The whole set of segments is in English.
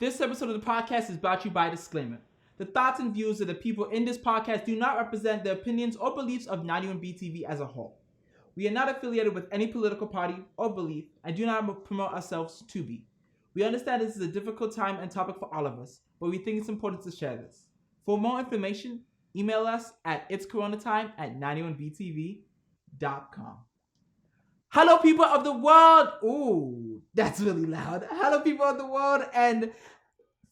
This episode of the podcast is brought to you by Disclaimer. The thoughts and views of the people in this podcast do not represent the opinions or beliefs of 91BTV as a whole. We are not affiliated with any political party or belief and do not promote ourselves to be. We understand this is a difficult time and topic for all of us, but we think it's important to share this. For more information, email us at itscoronatime@91btv.com. Hello, people of the world. Ooh, that's really loud. Hello, people of the world and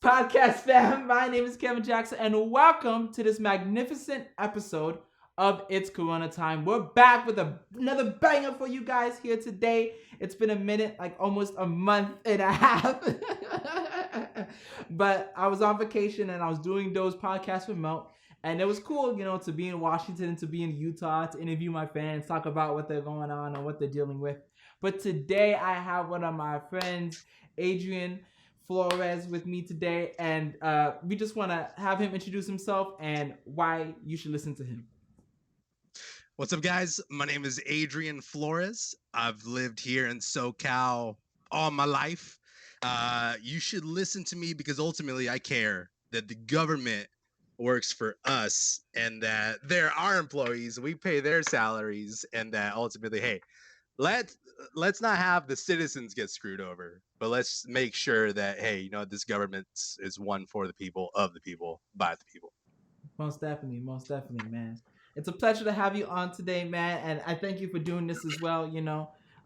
podcast fam. My name is Kevin Jackson, and welcome to this magnificent episode of It's Corona Time. We're back with another banger for you guys here today. It's been a minute, like almost a month and a half. But I was on vacation and I was doing those podcasts remote. And it was cool, to be in Washington, to be in Utah, to interview my fans, talk about what they're going on and what they're dealing with. But today I have one of my friends, Adrian Flores, with me today. And we just want to have him introduce himself and why you should listen to him. What's up, guys? My name is Adrian Flores. I've lived here in SoCal all my life. You should listen to me because ultimately I care that the government works for us and that they're our employees, we pay their salaries, and that ultimately, hey, let's not have the citizens get screwed over, but let's make sure that, hey, this government is one for the people, of the people, by the people. Most definitely, man. It's a pleasure to have you on today, man, and I thank you for doing this as well.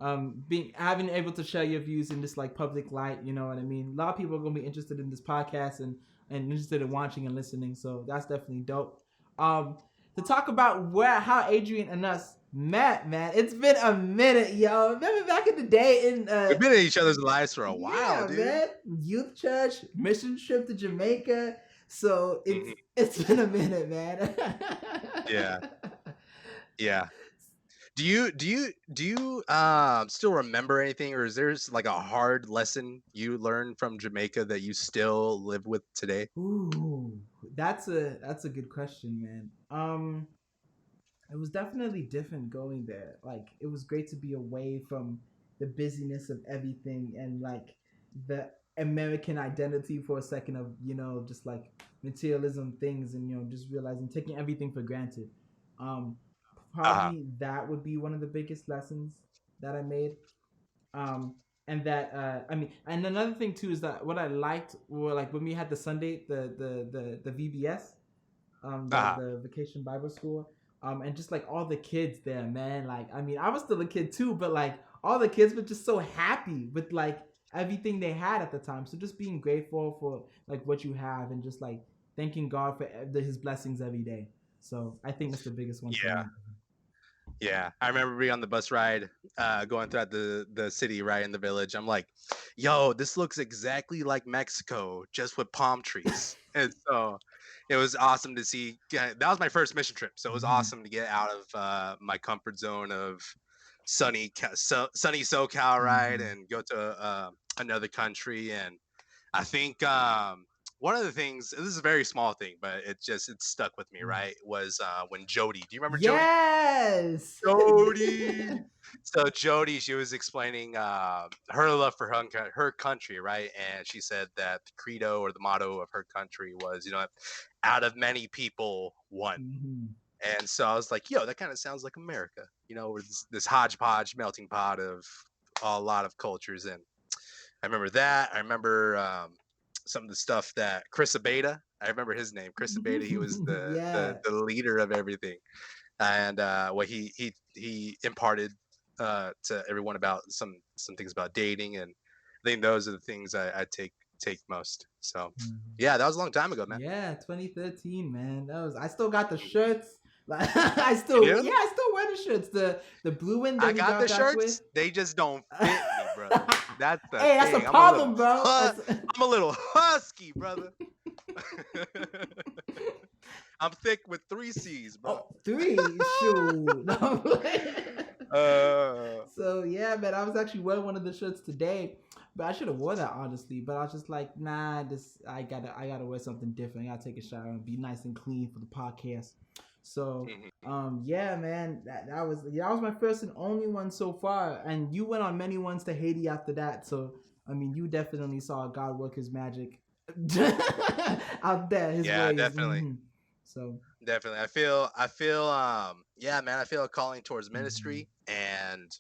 Having able to share your views in this like public light, you know what I mean. A lot of people are gonna be interested in this podcast and interested in watching and listening, so that's definitely dope. To talk about how Adrian and us met, man. It's been a minute, yo. Remember back in the day in we've been in each other's lives for a while, dude. Man. Youth church, mission trip to Jamaica. So it's been a minute, man. Yeah. Do you still remember anything, or is there like a hard lesson you learned from Jamaica that you still live with today? Ooh, that's a good question, man. It was definitely different going there. Like, it was great to be away from the busyness of everything and like the American identity for a second of, just like materialism things and, just realizing, taking everything for granted. Probably that would be one of the biggest lessons that I made. And that, and another thing too is that what I liked were like when we had the Sunday, the VBS, the Vacation Bible School, and just like all the kids there, man. Like, I was still a kid too, but like all the kids were just so happy with like everything they had at the time. So just being grateful for like what you have and just like thanking God for his blessings every day. So I think that's the biggest one. Yeah, I remember being on the bus ride, going throughout the city, right in the village. I'm like, yo, this looks exactly like Mexico, just with palm trees. And so it was awesome to see. That was my first mission trip, so it was awesome to get out of my comfort zone of sunny SoCal, right, and go to another country. And I think one of the things, this is a very small thing, but it stuck with me, right, was when Jody, do you remember Jody? Yes! Jody! So Jody, she was explaining her love for her country, right? And she said that the credo or the motto of her country was, out of many people, one. And so I was like, yo, that kind of sounds like America, where this hodgepodge melting pot of a lot of cultures. And I remember that. I remember some of the stuff that Chris Abeda, I remember his name, Chris Abeda. He was the leader of everything, and what he imparted to everyone about some things about dating, and I think those are the things I take most. So yeah, that was a long time ago, man. Yeah, 2013, man. I still got the shirts. I still wear the shirts. The blue one that I got the shirts. With. They just don't fit me, brother. That's the thing. That's a problem, bro. I'm a little husky, brother. I'm thick with 3 C's, bro. Oh, 3? Shoot. So yeah, man. I was actually wearing one of the shirts today, but I should have worn that honestly. But I was just like, nah. I gotta wear something different. I gotta take a shower and be nice and clean for the podcast. So, yeah, man, that was my first and only one so far. And you went on many ones to Haiti after that. So, you definitely saw God work his magic out there, his Yeah, ways. definitely. So, Definitely. I feel yeah, man, I feel a calling towards mhm, ministry, and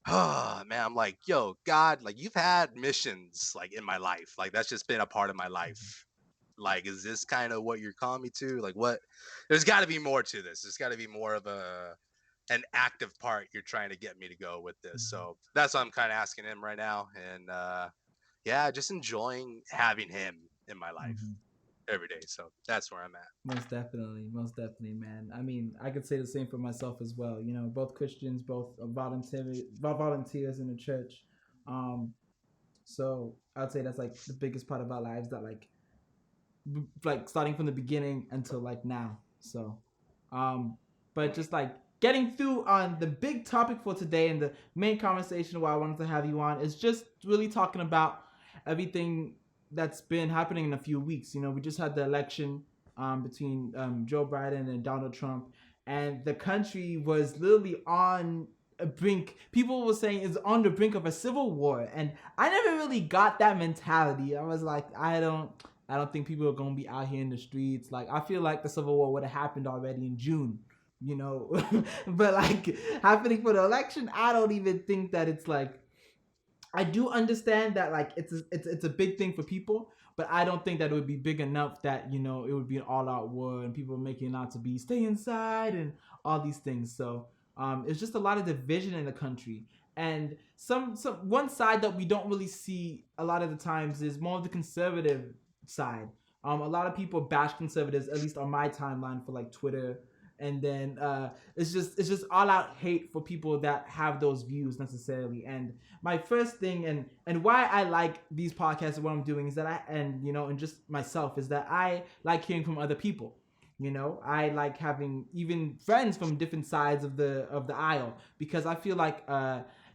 oh man, I'm like, yo, God, like you've had missions like in my life. Like that's just been a part of my mhm, life. Like, is this kind of what you're calling me to? Like what there's gotta be more to this. There's gotta be more of an active part you're trying to get me to go with this. mhm, So that's what I'm kind of asking him right now. And yeah, just enjoying having him in my life mhm. every day. So that's where I'm at. Most definitely, man. I mean, I could say the same for myself as well. You know, both Christians, both volunteers in the church. Um, so I'd say that's like the biggest part of our lives that like starting from the beginning until like now. So, um, but Mhm. just like getting through on the big topic for today and the main conversation why I wanted to have you on is just really talking about everything that's been happening in a few weeks. You know, we just had the election between Joe Biden and Donald Trump, and the country was literally on a brink. People were saying it's on the brink of a civil war, and I never really got that mentality. I was like, I don't think people are gonna be out here in the streets. Like I feel like the Civil War would have happened already in June, you know. But like happening for the election, I don't even think that it's like I do understand that like it's a big thing for people, but I don't think that it would be big enough that you know it would be an all out war and people making it out to be stay inside and all these things. So it's just a lot of division in the country, and some one side that we don't really see a lot of the times is more of the conservative side. A lot of people bash conservatives, at least on my timeline for like Twitter, and then it's just all out hate for people that have those views necessarily. And my first thing and why I like these podcasts and what I'm doing is that I and you know and just myself is that I like hearing from other people. You know, I like having even friends from different sides of the aisle because I feel like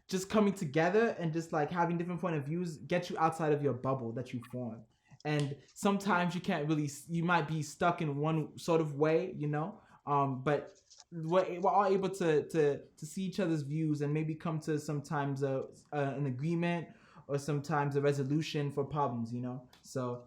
just coming together and just like having different point of views get you outside of your bubble that you form. And sometimes you can't really you might be stuck in one sort of way, you know. But we're all able to see each other's views and maybe come to sometimes an agreement or sometimes a resolution for problems, you know. So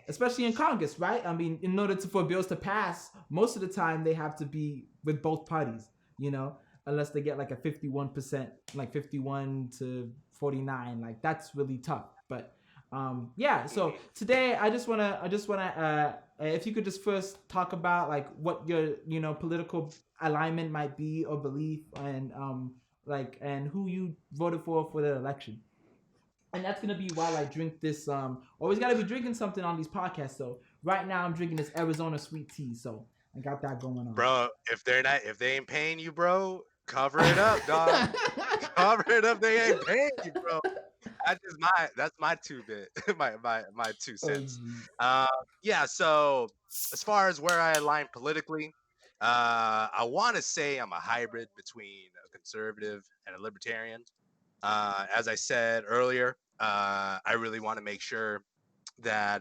especially in Congress, right? I mean, in order for bills to pass, most of the time they have to be with both parties, you know, unless they get like a 51%, like 51 to 49, like that's really tough. But yeah, so Mhm. today I just wanna if you could just first talk about like what your you know political alignment might be or belief and like and who you voted for the election. And that's gonna be while I drink this always gotta be drinking something on these podcasts. So right now I'm drinking this Arizona sweet tea, so I got that going on. Bro, if they ain't paying you, bro, cover it up, dog. Cover it up. They ain't paying you, bro. That's my two bit my two Oh cents. jeez. Uh, yeah. So as far as where I align politically, I want to say I'm a hybrid between a conservative and a libertarian. As I said earlier, I really want to make sure that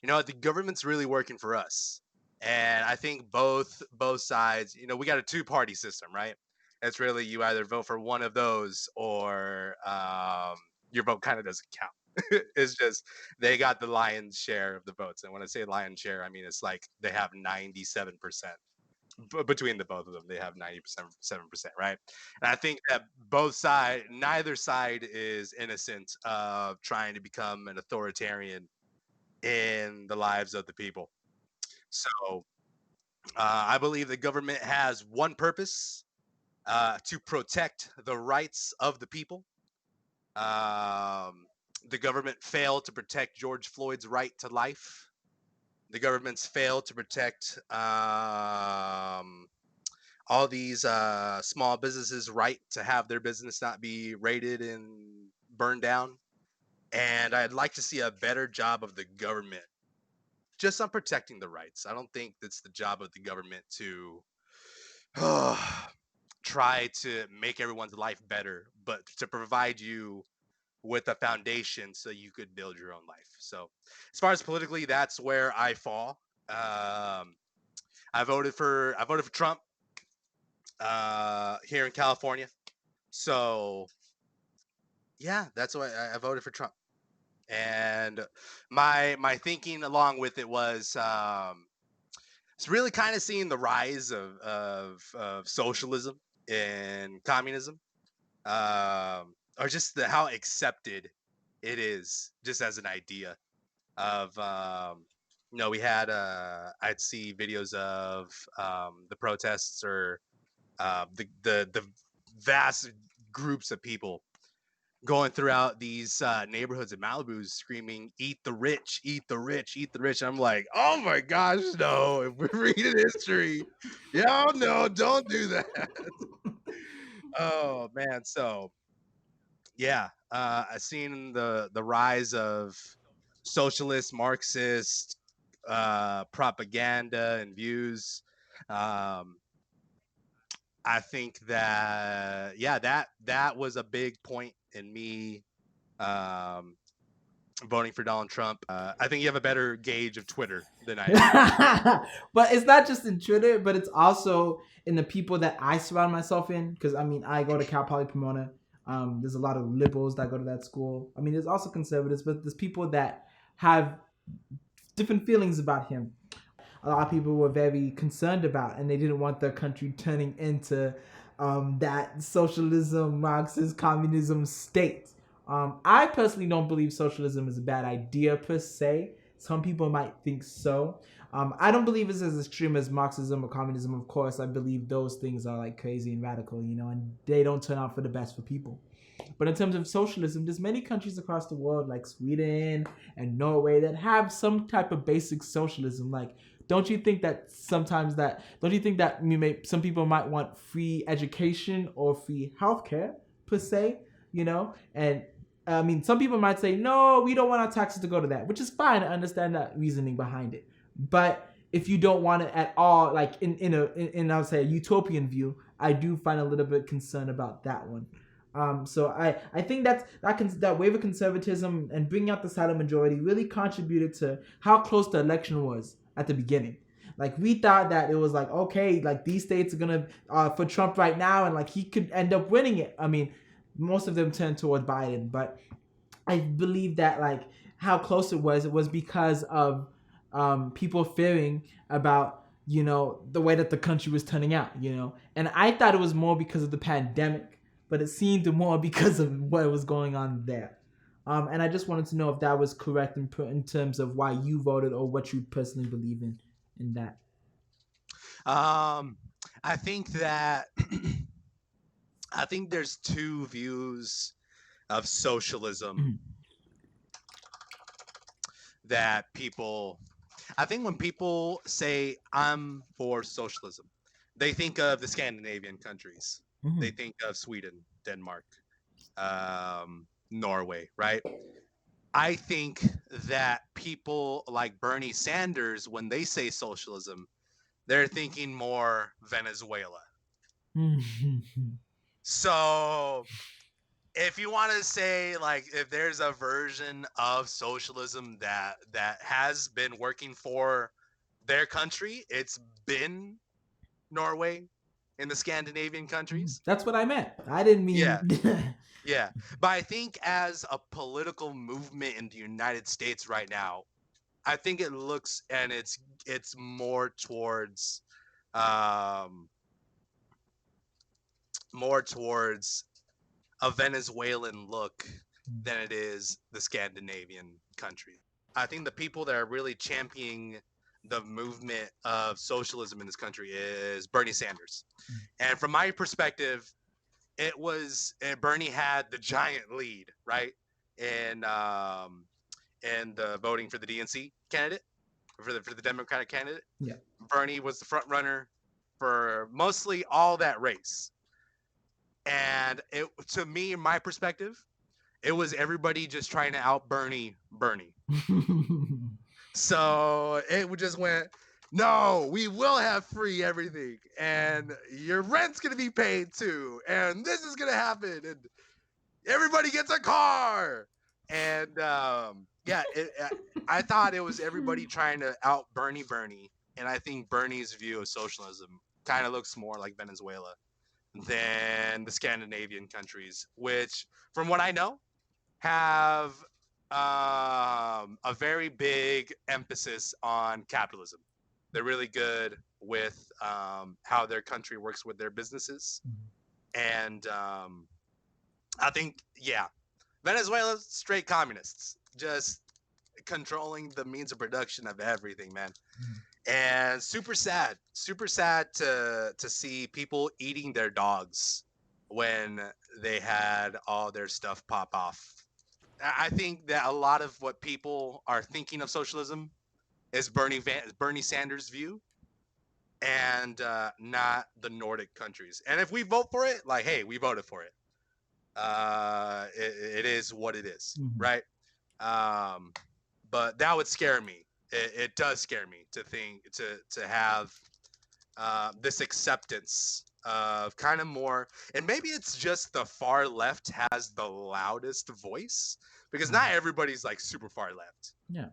the government's really working for us, and I think both sides. We got a two-party system, right? It's really you either vote for one of those or your vote kind of doesn't count. It's just they got the lion's share of the votes, and when I say lion's share, I mean it's like they have 97%. Between the both of them, they have 97%, right? And I think that neither side is innocent of trying to become an authoritarian in the lives of the people. So I believe the government has one purpose, to protect the rights of the people. Um, the government failed to protect George Floyd's right to life. The government's failed to protect all these small businesses' right to have their business not be raided and burned down. And I'd like to see a better job of the government just on protecting the rights. I don't think it's the job of the government to try to make everyone's life better, but to provide you with a foundation so you could build your own life. So, as far as politically, that's where I fall. Um, I voted for Trump here in California. So yeah, that's why I voted for Trump. And my thinking along with it was it's really kind of seeing the rise of socialism and communism, or just how accepted it is just as an idea of we had I'd see videos of the protests or the vast groups of people going throughout these neighborhoods in Malibu screaming, "Eat the rich, eat the rich, eat the rich." I'm like, oh my gosh, no. If we're reading history, yeah, no, don't do that. Oh man. So yeah, I've seen the rise of socialist, Marxist propaganda and views. Um, I think that yeah, that was a big point in me um, voting for Donald Trump. I think you have a better gauge of Twitter than I do. But it's not just in Twitter, but it's also in the people that I surround myself in. Because I mean, I go to Cal Poly Pomona. There's a lot of liberals that go to that school. I mean, there's also conservatives, but there's people that have different feelings about him. A lot of people were very concerned about, and they didn't want their country turning into that socialism, Marxist, communism state. I personally don't believe socialism is a bad idea per se. Some people might think so. I don't believe it's as extreme as Marxism or communism. Of course, I believe those things are like crazy and radical, and they don't turn out for the best for people. But in terms of socialism, there's many countries across the world like Sweden and Norway that have some type of basic socialism. Like, don't you think that some people might want free education or free healthcare per se, And I mean, some people might say, no, we don't want our taxes to go to that, which is fine. I understand that reasoning behind it. But if you don't want it at all, like in I would say a utopian view, I do find a little bit concerned about that one. So I think that wave of conservatism and bringing out the silent majority really contributed to how close the election was at the beginning. Like, we thought that it was like, okay, like these states are gonna for Trump right now, and like he could end up winning it. I mean, most of them turned toward Biden, but I believe that like how close it was because of people fearing about the way that the country was turning out, and I thought it was more because of the pandemic, but it seemed more because of what was going on there. And I just wanted to know if that was correct in terms of why you voted or what you personally believe in that. I think that I think there's two views of socialism that people. I think when people say I'm for socialism, they think of the Scandinavian countries. Mm-hmm. They think of Sweden, Denmark, Norway, right? I think that people like Bernie Sanders, when they say socialism, they're thinking more Venezuela. So if you want to say like if there's a version of socialism that has been working for their country, it's been Norway and the Scandinavian countries. That's what I meant. I didn't Yeah. mean. Yeah. But I think as a political movement in the United States right now, I think it looks and it's more towards um more towards a Venezuelan look than it is the Scandinavian countries. I think the people that are really championing the movement of socialism in this country is Bernie Sanders. And from my perspective, it was Bernie had the giant lead, right? In the voting for the DNC candidate, for the Democratic candidate. Yeah. Bernie was the front runner for mostly all that race. And it, to me, in my perspective, it was everybody just trying to out Bernie. So it just went, no, we will have free everything, and your rent's gonna be paid too, and this is gonna happen, and everybody gets a car, and I thought it was everybody trying to out Bernie, and I think Bernie's view of socialism kind of looks more like Venezuela than the Scandinavian countries, which, from what I know, have a very big emphasis on capitalism. They're really good with how their country works with their businesses, and I think Venezuela's straight communists, just controlling the means of production of everything, man. And super sad to see people eating their dogs when they had all their stuff pop off. I think that a lot of what people are thinking of socialism is Bernie Sanders' view, and not the Nordic countries. And if we vote for it, like, hey, we voted for it. It is what it is, right? But that would scare me. It does scare me to think to have this acceptance of kind of more, and maybe it's just the far left has the loudest voice, because not everybody's like super far left. Yeah.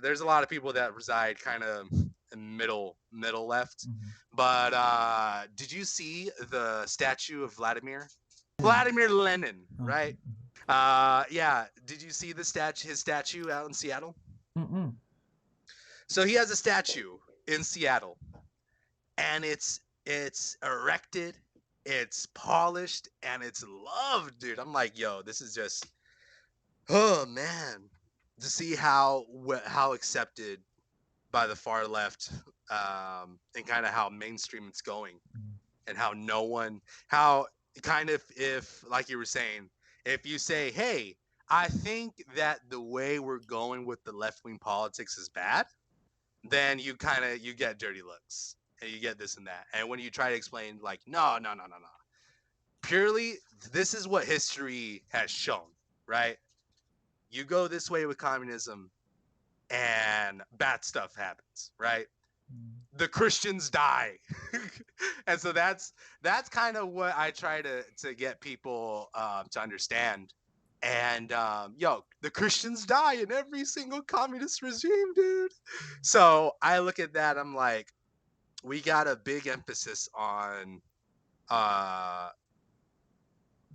There's a lot of people that reside kind of in middle left. But did you see the statue of Vladimir Lenin, right? Yeah, did you see his statue out in Seattle? So he has a statue in Seattle, and it's erected, it's polished, and it's loved, dude. I'm like, yo, this is just, oh man, to see how accepted by the far left, and kind of how mainstream it's going, and how kind of, if, like you were saying, if you say, hey, I think that the way we're going with the left-wing politics is bad, then you get dirty looks, and you get this and that. And when you try to explain, like, no, purely, this is what history has shown, right? You go this way with communism, and bad stuff happens, right? The Christians die. And so that's kind of what I try to get people to understand. And the Christians die in every single communist regime, dude. So I look at that, I'm like, we got a big emphasis on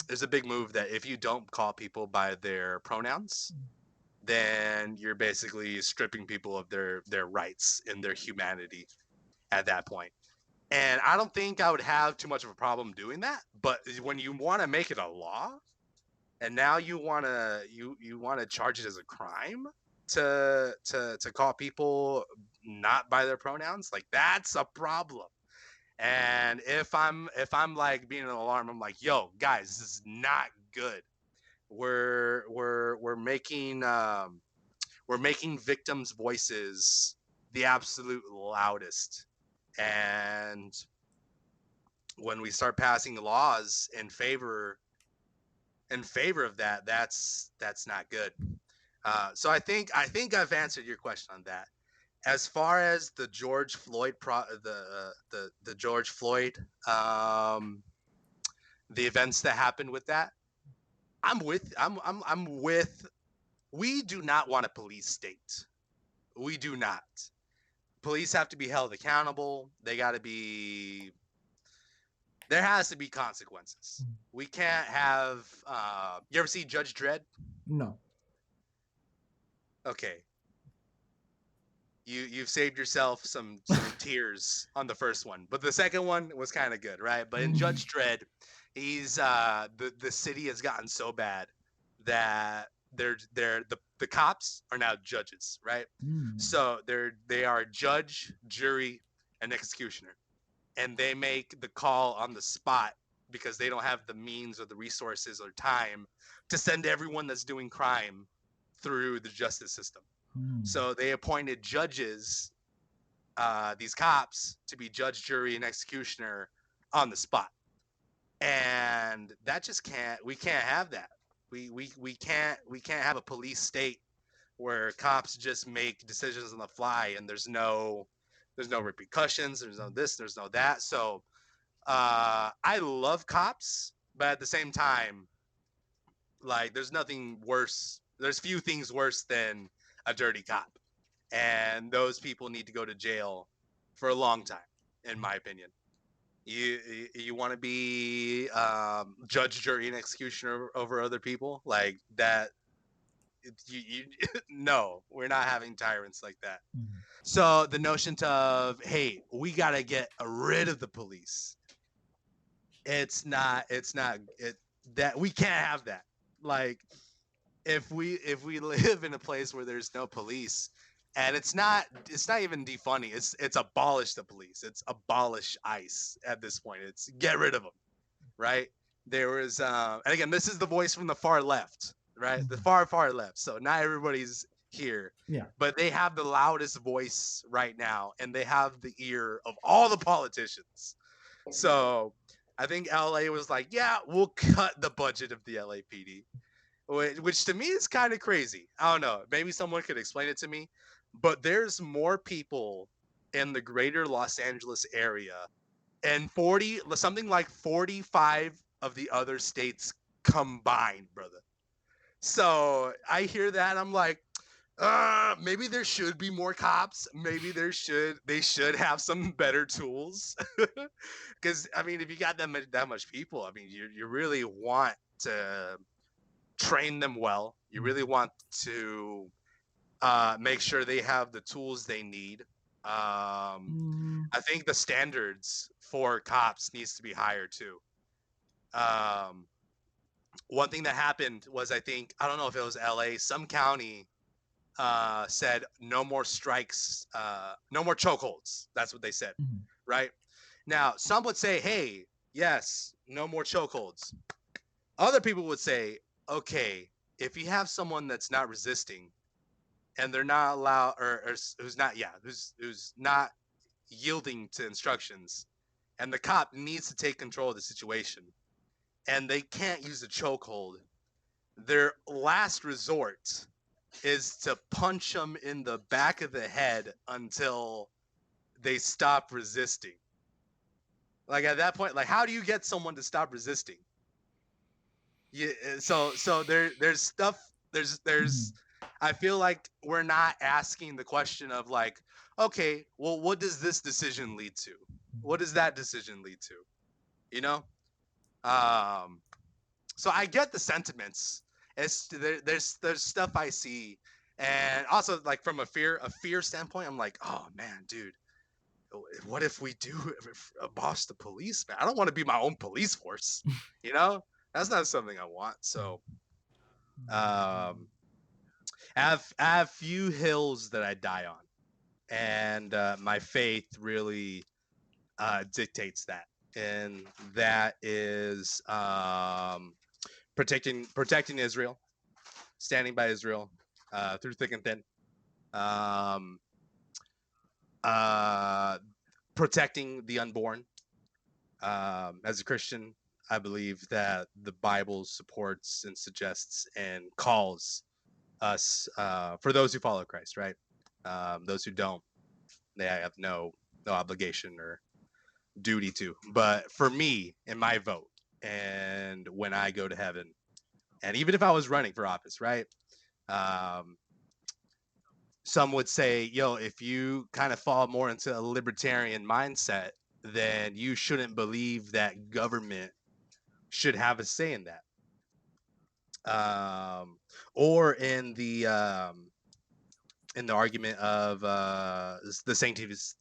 there's a big move that if you don't call people by their pronouns, then you're basically stripping people of their rights and their humanity at that point. And I don't think I would have too much of a problem doing that. But when you want to make it a law, and now you want to charge it as a crime to call people not by their pronouns, like, that's a problem. And if I'm like being an alarm, I'm like, yo, guys, this is not good. We're making victims' voices the absolute loudest. And when we start passing laws in favor of that, that's not good. So I think I've answered your question on that. As far as the George Floyd the George Floyd, the events that happened with that, I'm with. We do not want a police state. We do not. Police have to be held accountable. They got to be. There has to be consequences. We can't have. You ever see Judge Dredd? No. Okay. You've saved yourself some tears on the first one, but the second one was kind of good, right? But in Judge Dredd, he's the city has gotten so bad that the cops are now judges, right? So they are judge, jury, and executioner, and they make the call on the spot because they don't have the means or the resources or time to send everyone that's doing crime through the justice system. So they appointed judges, these cops, to be judge, jury, and executioner on the spot. And that just we can't have that. We can't have a police state where cops just make decisions on the fly and there's no repercussions, there's no this, there's no that. So I love cops, but at the same time, like, there's nothing worse. There's few things worse than a dirty cop, and those people need to go to jail for a long time, in my opinion. You want to be judge, jury, and executioner over other people like that? no, we're not having tyrants like that. Mm-hmm. So the notion of, hey, we gotta get rid of the police. It's not that we can't have that. Like if we live in a place where there's no police, and it's not even defunding, it's abolish the police, it's abolish ICE at this point, it's get rid of them, right? There was and again, this is the voice from the far left, right? The far left, so not everybody's here, Yeah. but they have the loudest voice right now, and they have the ear of all the politicians. So I think LA was like, yeah, we'll cut the budget of the LAPD, which to me is kind of crazy. I don't know. Maybe someone could explain it to me. But there's more people in the greater Los Angeles area, and something like 45 of the other states combined, brother. So I hear that, I'm like, maybe there should be more cops. Maybe they should have some better tools. Because I mean, if you got that much people, I mean, you really want to train them well. You really want to make sure they have the tools they need. I think the standards for cops needs to be higher too. One thing that happened was, I don't know if it was LA, some county said no more strikes, no more chokeholds. That's what they said, right? Now, some would say, hey, yes, no more chokeholds. Other people would say, okay, if you have someone that's not resisting and they're not allowed, or who's not yielding to instructions, and the cop needs to take control of the situation, and they can't use a chokehold, their last resort is to punch them in the back of the head until they stop resisting. Like at that point, like how do you get someone to stop resisting? Yeah, so there's stuff, there's I feel like we're not asking the question of like, okay, well, what does this decision lead to? What does that decision lead to? You know? So I get the sentiments. It's there's stuff I see, and also like from a fear standpoint, I'm like, oh man, dude, what if we do abolish the police? Man, I don't want to be my own police force. You know, that's not something I want. So, I have few hills that I die on, and my faith really dictates that, and that is protecting Israel, standing by Israel through thick and thin, protecting the unborn. As a Christian, I believe that the Bible supports and suggests and calls us, for those who follow Christ, right? Those who don't, they have no obligation or duty to. But for me, in my vote, and when I go to heaven, and even if I was running for office, right? Some would say, yo, if you kind of fall more into a libertarian mindset, then you shouldn't believe that government should have a say in that. Or in the argument of the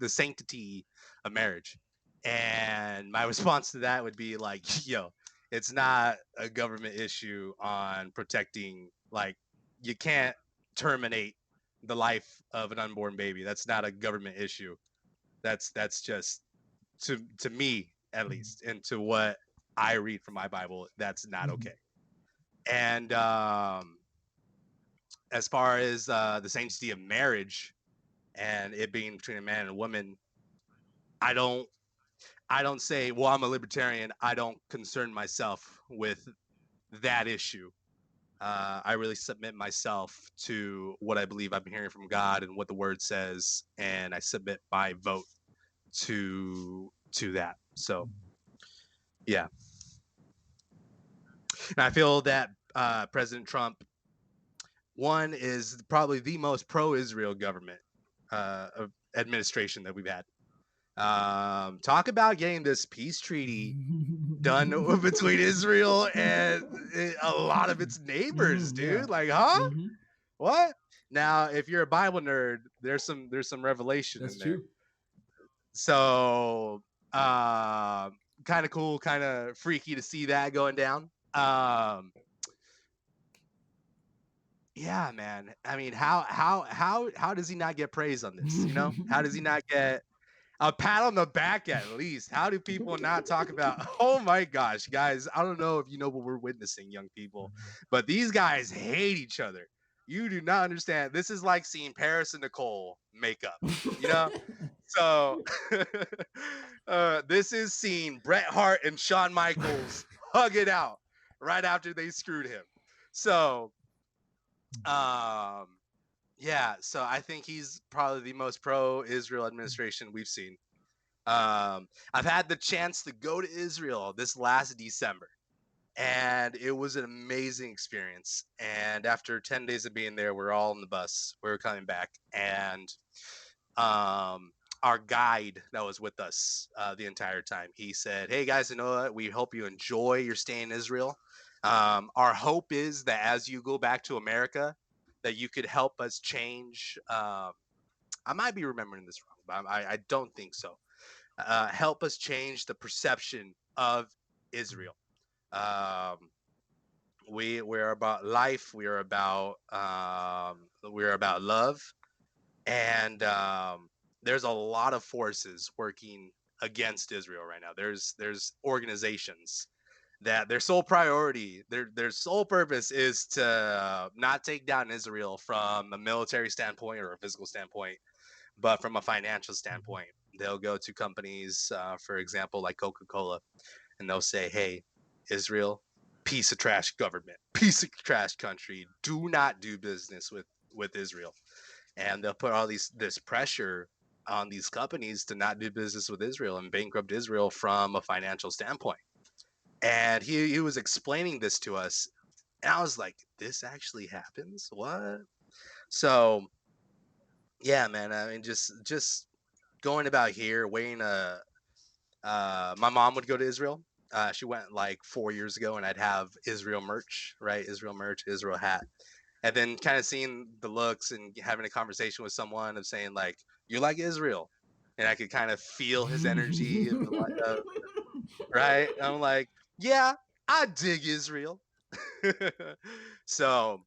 sanctity of marriage. And my response to that would be like, yo, it's not a government issue on protecting, like, you can't terminate the life of an unborn baby. That's not a government issue. That's just to me, at least, and to what I read from my Bible, that's not okay. And as far as the sanctity of marriage and it being between a man and a woman, I don't say, well, I'm a libertarian, I don't concern myself with that issue. I really submit myself to what I believe I'm hearing from God and what the word says, and I submit my vote to that. So yeah. And I feel that President Trump, one, is probably the most pro-Israel government administration that we've had. Talk about getting this peace treaty done between Israel and a lot of its neighbors, dude. Yeah. Like, huh? what? Now, if you're a Bible nerd, there's some revelation That's in there. true. So, kind of cool, kind of freaky to see that going down. Yeah, man. I mean, how does he not get praise on this? You know, how does he not get a pat on the back at least? How do people not talk about? Oh my gosh, guys! I don't know if you know what we're witnessing, young people, but these guys hate each other. You do not understand. This is like seeing Paris and Nicole make up. You know, so this is seeing Bret Hart and Shawn Michaels hug it out right after they screwed him. So, um, yeah. So I think he's probably the most pro-Israel administration we've seen. I've had the chance to go to Israel this last December, and it was an amazing experience. And after 10 days of being there, we're all on the bus. We were coming back, and um, our guide that was with us the entire time, he said, "Hey guys, you know what? We hope you enjoy your stay in Israel. Our hope is that as you go back to America, that you could help us change." I might be remembering this wrong, but I don't think so. Help us change the perception of Israel. Um, we're about life. We're about love, and there's a lot of forces working against Israel right now. There's organizations that their sole priority, their sole purpose is to not take down Israel from a military standpoint or a physical standpoint, but from a financial standpoint. They'll go to companies, for example, like Coca-Cola, and they'll say, "Hey, Israel, piece of trash government, piece of trash country. Do not do business with Israel." And they'll put all this pressure on these companies to not do business with Israel and bankrupt Israel from a financial standpoint. And he was explaining this to us, and I was like, "This actually happens? What?" So yeah, man. I mean, just going about here, waiting my mom would go to Israel. She went like 4 years ago, and I'd have Israel merch, right? Israel merch, Israel hat, and then kind of seeing the looks and having a conversation with someone of saying like, "You like Israel," and I could kind of feel his energy of right. I'm like, "Yeah, I dig Israel." So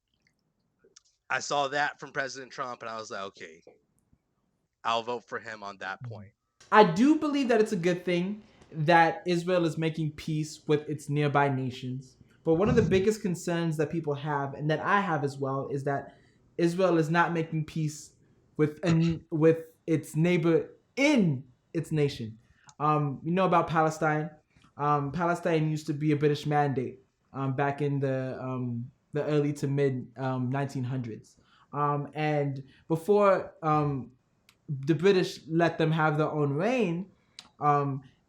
I saw that from President Trump, and I was like, "Okay, I'll vote for him on that point." I do believe that it's a good thing that Israel is making peace with its nearby nations. But one of the biggest concerns that people have, and that I have as well, is that Israel is not making peace with its neighbor in its nation. You know about Palestine. Palestine used to be a British mandate back in the early to mid 1900s. And before the British let them have their own reign,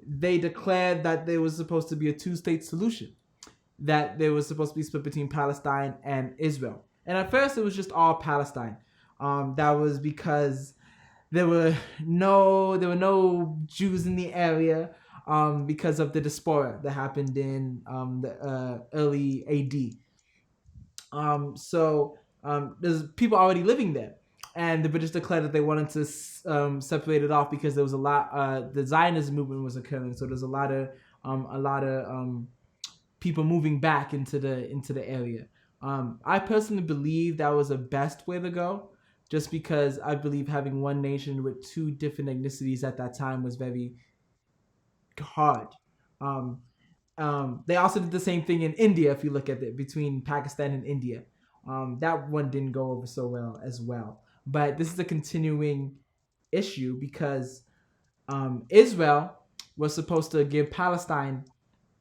they declared that there was supposed to be a two-state solution, that there was supposed to be split between Palestine and Israel. And at first, it was just all Palestine. That was because there were no Jews in the area because of the diaspora that happened in the early AD. There's people already living there, and the British declared that they wanted to separate it off because there was a lot. The Zionist movement was occurring, so there's a lot of people moving back into the area. I personally believe that was the best way to go, just because I believe having one nation with two different ethnicities at that time was very hard. Um, they also did the same thing in India. If you look at it, between Pakistan and India, that one didn't go over so well as well. But this is a continuing issue because Israel was supposed to give Palestine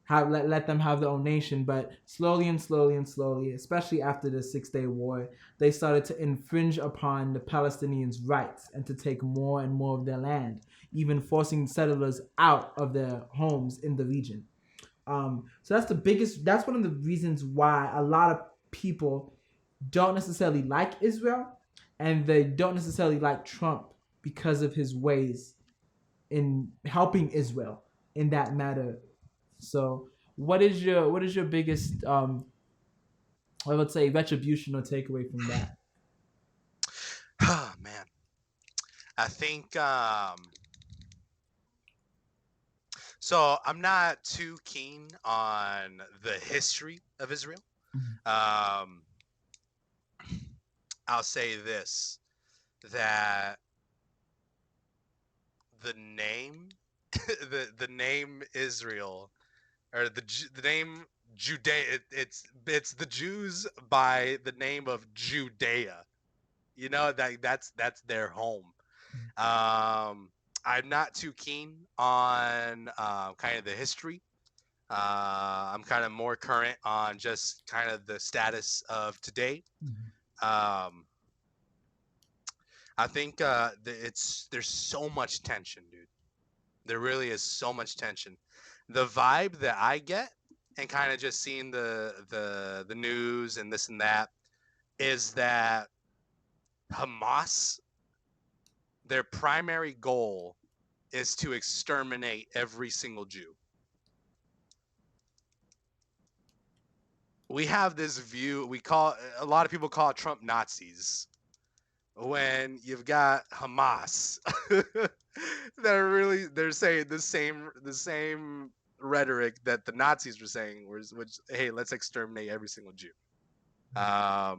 let them have their own nation, but slowly and slowly and slowly, especially after the 6 Day War, they started to infringe upon the Palestinians' rights and to take more and more of their land, even forcing settlers out of their homes in the region. So that's one of the reasons why a lot of people don't necessarily like Israel, and they don't necessarily like Trump because of his ways in helping Israel in that matter. So what is your biggest I would say retribution or takeaway from that? I think so. I'm not too keen on the history of Israel. Um, I'll say this, that the name the name Israel, or the name Judea, it's the Jews by the name of Judea. You know, that's their home. I'm not too keen on kind of the history. I'm kind of more current on just kind of the status of today. Um, I think there's so much tension, dude. There really is so much tension. The vibe that I get, and kind of just seeing the news and this and that, is that Hamas, their primary goal is to exterminate every single Jew. We have this view, a lot of people call Trump Nazis, when you've got Hamas they're saying the same rhetoric that the Nazis were saying, which, hey, let's exterminate every single Jew. I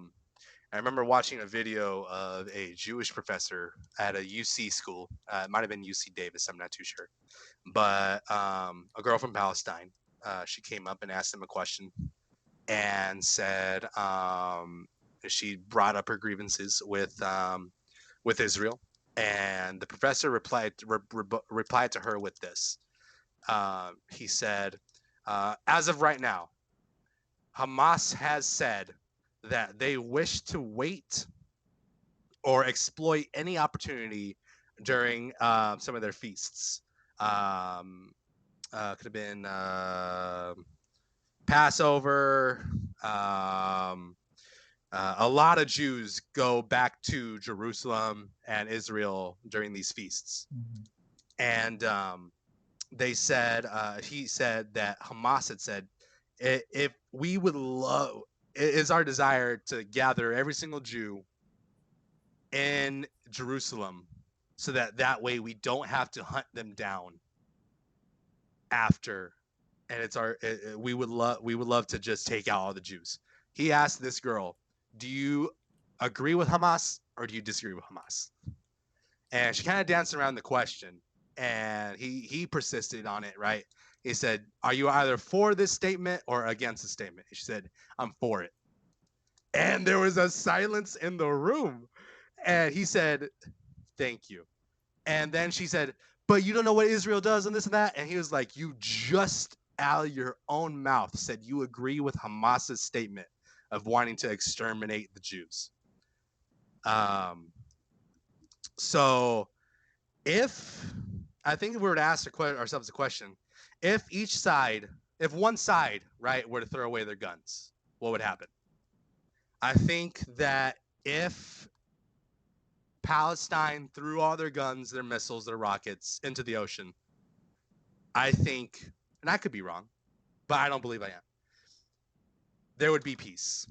remember watching a video of a Jewish professor at a UC school. It might have been UC Davis, I'm not too sure. But a girl from Palestine, she came up and asked him a question, and said she brought up her grievances with Israel, and the professor replied to her with this. He said, "As of right now, Hamas has said that they wish to wait or exploit any opportunity during some of their feasts. Could have been Passover. A lot of Jews go back to Jerusalem and Israel during these feasts." And he said that Hamas had said, if we would love, it is our desire to gather every single Jew in Jerusalem, so that way we don't have to hunt them down after, and we would love to just take out all the Jews. He asked this girl, "Do you agree with Hamas or do you disagree with Hamas?" And she kind of danced around the question, and he persisted on it, right? He said, "Are you either for this statement or against the statement?" She said, "I'm for it." And there was a silence in the room, and he said, "Thank you." And then she said, "But you don't know what Israel does and this and that." And he was like, "You just out of your own mouth said you agree with Hamas's statement of wanting to exterminate the Jews." So I think if we were to ask ourselves a question, if one side, right, were to throw away their guns, what would happen? I think that if Palestine threw all their guns, their missiles, their rockets into the ocean, I think, and I could be wrong, but I don't believe I am, there would be peace.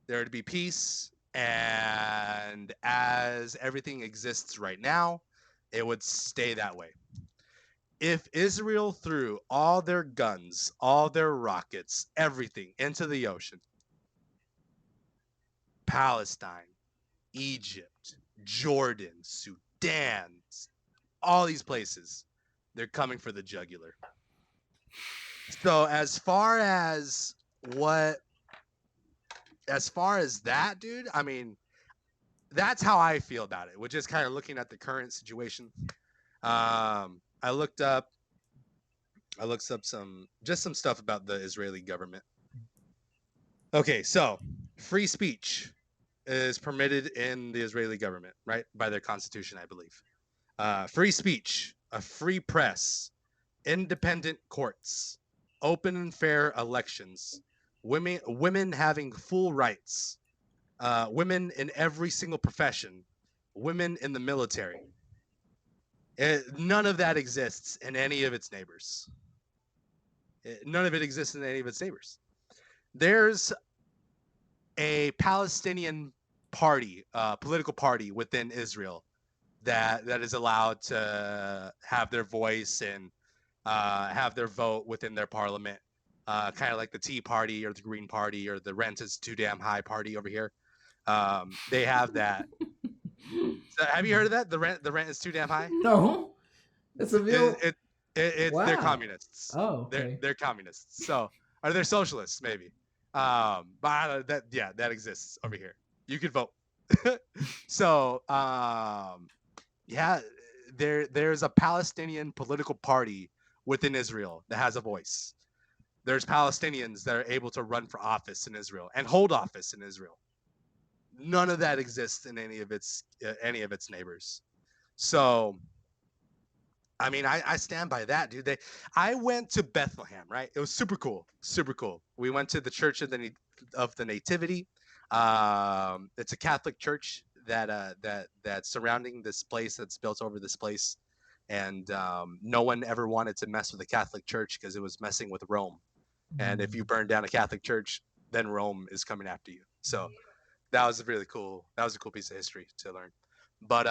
There would be peace, and as everything exists right now, it would stay that way. If Israel threw all their guns, all their rockets, everything into the ocean, Palestine, Egypt, Jordan, Sudan, all these places, they're coming for the jugular. So as far as that, dude, I mean, that's how I feel about it, which is kind of looking at the current situation. I looked up some stuff about the Israeli government. Okay, so free speech is permitted in the Israeli government, right? By their constitution, I believe. Free speech, a free press, independent courts, open and fair elections, women having full rights, women in every single profession, women in the military. None of that exists in any of its neighbors. None of it exists in any of its neighbors. There's a Palestinian party, political party within Israel that is allowed to have their voice and have their vote within their parliament. Kind of like the Tea Party or the Green Party or the rent is too damn high party over here. They have that. So have you heard of that? The rent is too damn high. No, it's a real. They're Wow. communists. Oh, okay. They're communists. So or they're socialists maybe. But that exists over here. You can vote. So yeah, there's a Palestinian political party within Israel that has a voice. There's Palestinians that are able to run for office in Israel and hold office in Israel. None of that exists in any of its neighbors. So I mean, I stand by that, dude. I went to Bethlehem, right? It was super cool, super cool. We went to the Church of the Nativity. It's a Catholic church that's surrounding this place, that's built over this place, and no one ever wanted to mess with the Catholic Church because it was messing with Rome. And if you burn down a Catholic church, then Rome is coming after you. So that was really cool. That was a cool piece of history to learn. But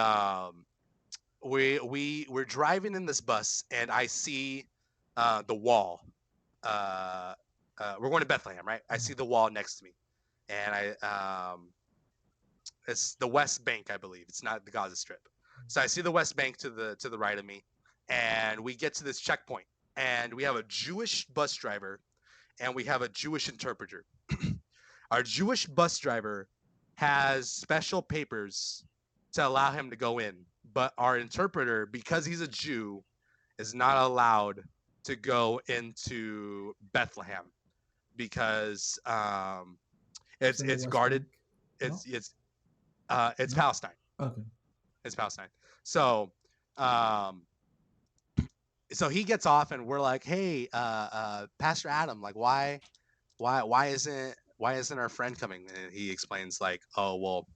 we're driving in this bus, and I see the wall. We're going to Bethlehem, right? I see the wall next to me, and it's the West Bank, I believe. It's not the Gaza Strip. So I see the West Bank to the right of me, and we get to this checkpoint, and we have a Jewish bus driver, and we have a Jewish interpreter. Our Jewish bus driver has special papers to allow him to go in, but our interpreter, because he's a Jew, is not allowed to go into Bethlehem because it's guarded. Bank? It's No? Palestine. Okay. It's Palestine. So so he gets off, and we're like, hey, Pastor Adam, like why isn't our friend coming? And he explains like, oh well,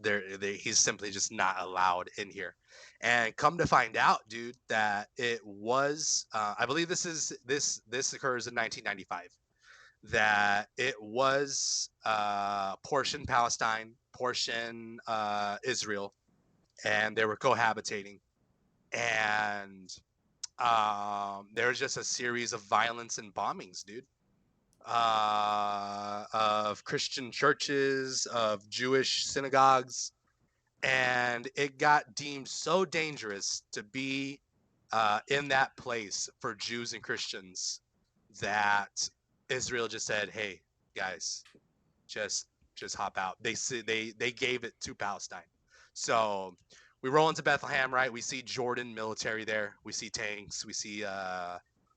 he's simply just not allowed in here. And come to find out, dude, that it was I believe this occurs in 1995. That it was portion Palestine, portion Israel, and they were cohabitating. And there was just a series of violence and bombings, dude. Of Christian churches, of Jewish synagogues, and it got deemed so dangerous to be in that place for Jews and Christians that Israel just said, "Hey, guys, just hop out." They gave it to Palestine. So we roll into Bethlehem, right? We see Jordan military there. We see tanks. We see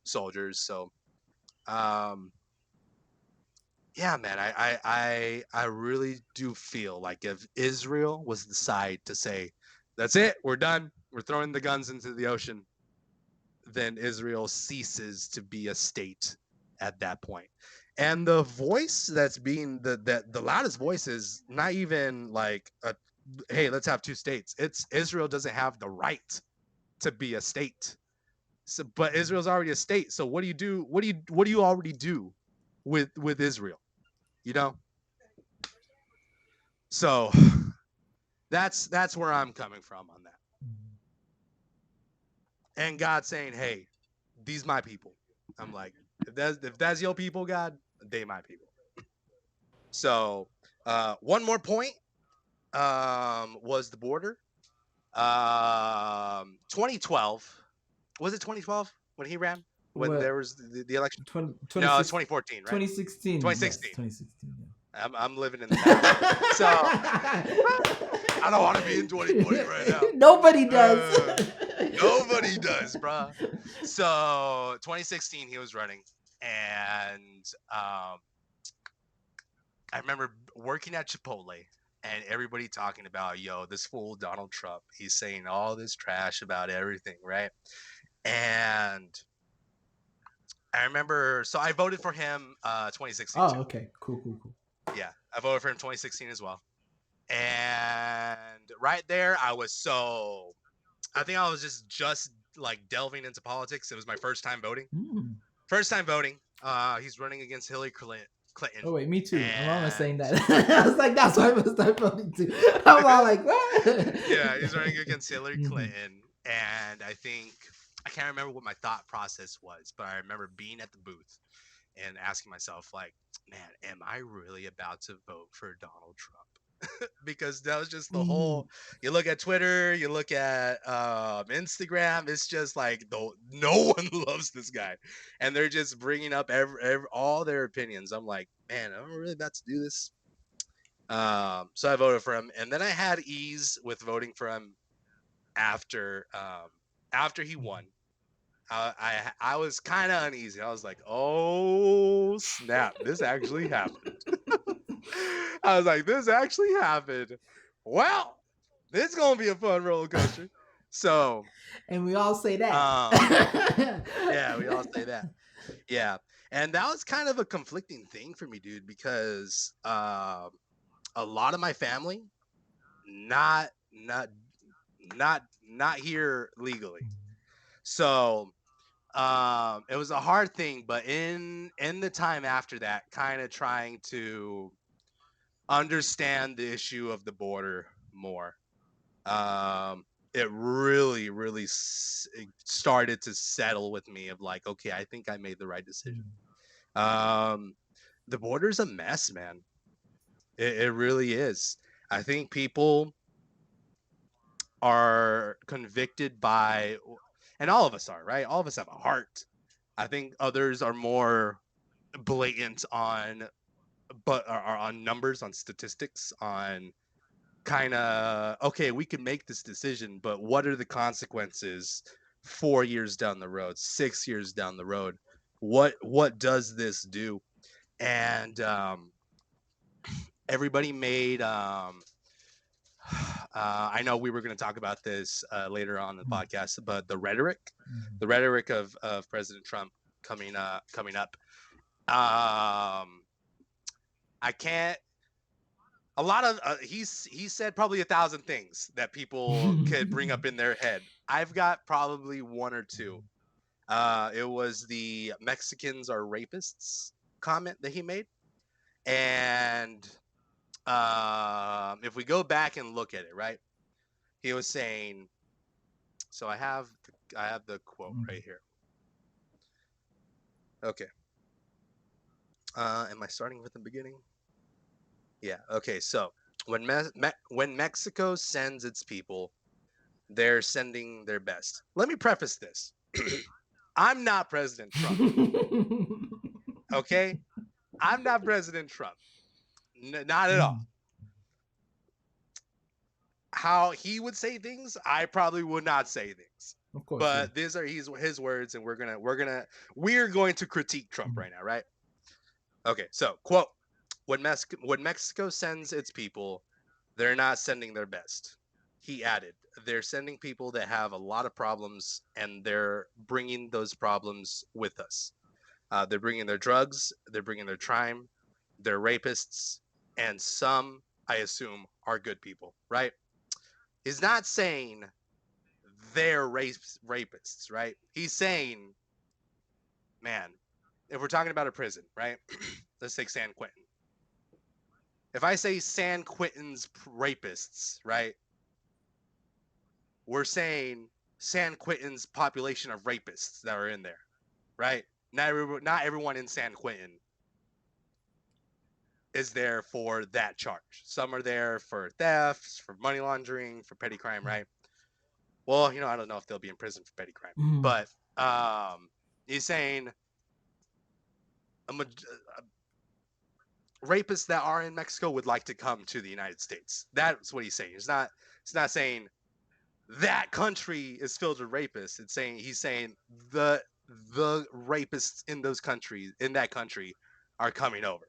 soldiers. So yeah, man, I really do feel like if Israel was the side to say, that's it, we're done, we're throwing the guns into the ocean, then Israel ceases to be a state at that point. And the voice that's being the loudest voice is not even like hey, let's have two states. It's Israel doesn't have the right to be a state. So, but Israel's already a state. So what do you do? What do you already do with Israel? You know? So that's where I'm coming from on that. And God saying, "Hey, these my people." I'm like, if that's your people, God, they my people. So one more point was the border. 2012, was it 2012 when he ran, when What? there was the election? 20, No, it's 26 2014, right? 2016. 2016. Yes, 2016. I'm living in the past. So I don't want to be in 2020 right now. Nobody does. Nobody does, bruh. So 2016, he was running, and I remember working at Chipotle, and everybody talking about, yo, this fool Donald Trump, he's saying all this trash about everything, right? And I remember, so I voted for him 2016 Oh, too. okay. Cool. Yeah, I voted for him 2016 as well. And right there, I think I was just like delving into politics. It was my first time voting. First time voting. He's running against Hillary Clinton. Clinton. Oh wait, me too. I'm almost saying And that. I was like, that's why I'm gonna start voting too. I'm all like, what? yeah, he's running against Hillary Mhm. Clinton. And I can't remember what my thought process was, but I remember being at the booth and asking myself, like, man, am I really about to vote for Donald Trump? Because that was just the Mhm. whole. You look at Twitter, you look at Instagram. It's just like no one loves this guy, and they're just bringing up all their opinions. I'm like, man, am I really about to do this? So I voted for him, and then I had ease with voting for him after after he won. I was kind of uneasy. I was like, oh snap, this actually happened. I was like, this actually happened. Well, this is gonna be a fun roller coaster. So, And we all say that. um, yeah, we all say that. Yeah, and that was kind of a conflicting thing for me, dude, because a lot of my family not not not here legally. So it was a hard thing, but in the time after that, kind of trying to understand the issue of the border more. It really it started to settle with me of like, okay, I think I made the right decision. Um, the border's a mess, man. It really is. I think people are convicted by, and all of us are, right? All of us have a heart. I think others are more blatant on, but are on numbers, on statistics, on kind of, okay, we can make this decision, but what are the consequences 4 years down the road, 6 years down the road? What does this do? And everybody made I know we were going to talk about this later on in the podcast, but the rhetoric of President Trump coming up. I can't. A lot of he said probably 1,000 things that people could bring up in their head. I've got probably one or two. It was the Mexicans are rapists comment that he made, and if we go back and look at it, right, he was saying. So I have the quote right here. Okay. Am I starting with the beginning? Yeah. Okay. So when Mexico sends its people, they're sending their best. Let me preface this. I'm not President Trump. Okay? I'm not President Trump. Not at all. How he would say things, I probably would not say things. Of course, yeah. But these are his words, and we're going to critique Trump right now, right? Okay, so quote: when Mexico sends its people, they're not sending their best. He added, they're sending people that have a lot of problems, and they're bringing those problems with us. They're bringing their drugs, they're bringing their crime, they're rapists, and some, I assume, are good people, right? He's not saying they're rapists, right? He's saying, man, if we're talking about a prison, right? Let's take San Quentin. If I say San Quentin's rapists, right? We're saying San Quentin's population of rapists that are in there, right? Not everyone in San Quentin is there for that charge. Some are there for thefts, for money laundering, for petty crime, right? Well, I don't know if they'll be in prison for petty crime, but he's saying rapists that are in Mexico would like to come to the United States. That's what he's saying. It's not saying that country is filled with rapists. He's saying the rapists in that country are coming over.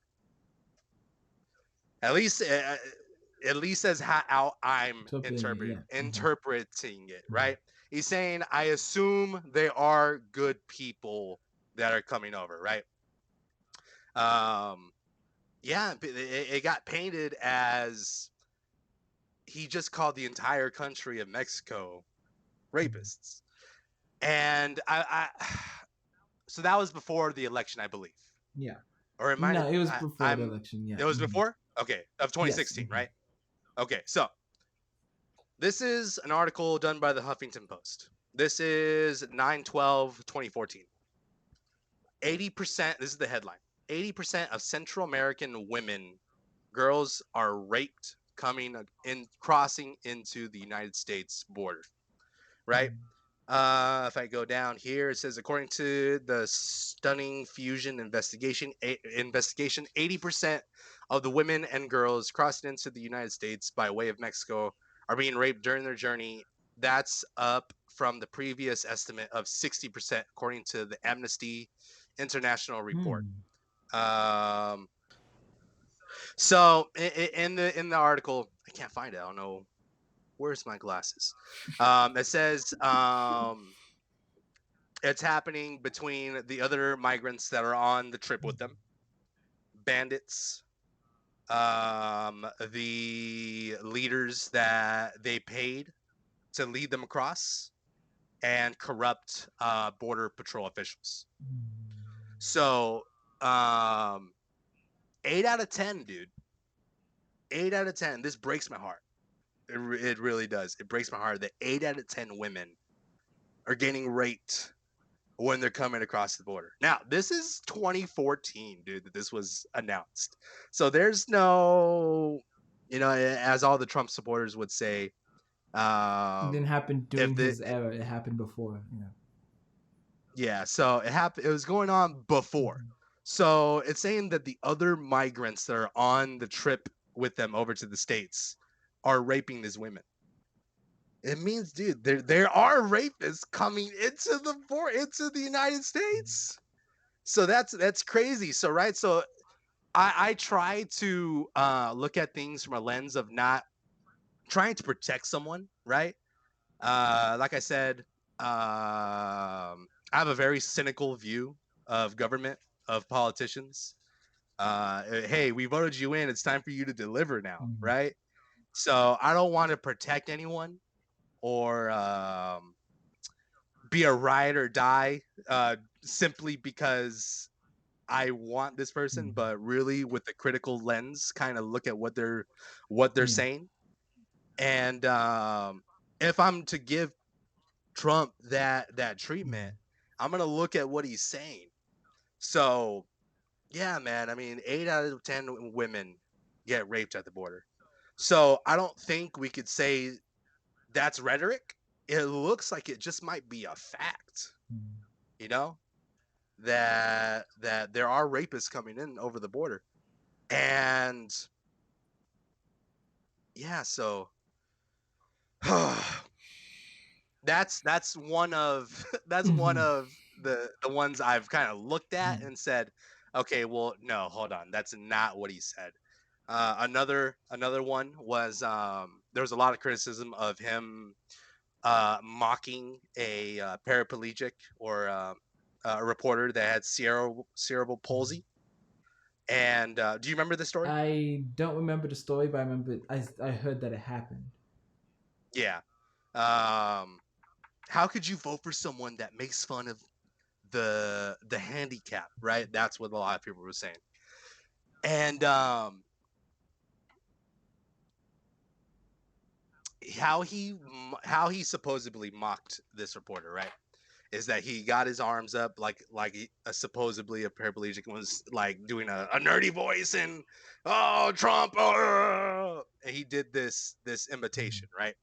At least as how I'm interpreting it, right? He's saying, I assume they are good people that are coming over, right? Yeah, it got painted as he just called the entire country of Mexico rapists. And so that was before the election, I believe. Yeah. or it might No, have. it was before the I'm. election. Yeah. It was before. Okay, of Yes. 2016, right? Okay, so this is an article done by the Huffington Post. This is 9/12/2014. 80%, this is the headline. 80% of Central American women, girls are raped crossing into the United States border, right? If I go down here, it says according to the Stunning Fusion investigation, 80% of the women and girls crossing into the United States by way of Mexico are being raped during their journey. That's up from the previous estimate of 60%, according to the Amnesty International report. Hmm. Um, so in the article, I can't find it. I don't know where's my glasses. It says it's happening between the other migrants that are on the trip with them, bandits, the leaders that they paid to lead them across, and corrupt border patrol officials. So, um, 8 out of 10, dude. 8 out of 10. This breaks my heart. It really does. It breaks my heart that 8 out of 10 women are getting raped when they're coming across the border. Now, this is 2014, dude, that this was announced. So there's no, as all the Trump supporters would say, It didn't happen if during the his era. It happened before. Yeah. yeah, so it happened. It was going on before. So it's saying that the other migrants that are on the trip with them over to the States are raping these women. It means, dude, there are rapists coming into the United States. So that's crazy. So right, so I try to look at things from a lens of not trying to protect someone, right? Like I said, I have a very cynical view of government, of politicians. Hey, we voted you in. It's time for you to deliver now, right? So I don't want to protect anyone or be a ride or die simply because I want this person, but really with a critical lens, kind of look at what they're Yeah. saying. And if I'm to give Trump that treatment, I'm gonna look at what he's saying. So yeah, man. I mean, 8 out of 10 women get raped at the border. So I don't think we could say that's rhetoric. It looks like it just might be a fact. You know that there are rapists coming in over the border, and yeah, so that's one of that's one of the ones I've kind of looked at and said, okay, well, no, hold on, that's not what he said. Another one was there was a lot of criticism of him mocking a paraplegic or a reporter that had cerebral palsy. And do you remember the story? I don't remember the story, but I remember I heard that it happened. Yeah. Um, how could you vote for someone that makes fun of the handicap, right? That's what a lot of people were saying. And how he supposedly mocked this reporter, right? Is that he got his arms up like supposedly a paraplegic was like doing a nerdy voice and oh Trump, and he did this imitation, right?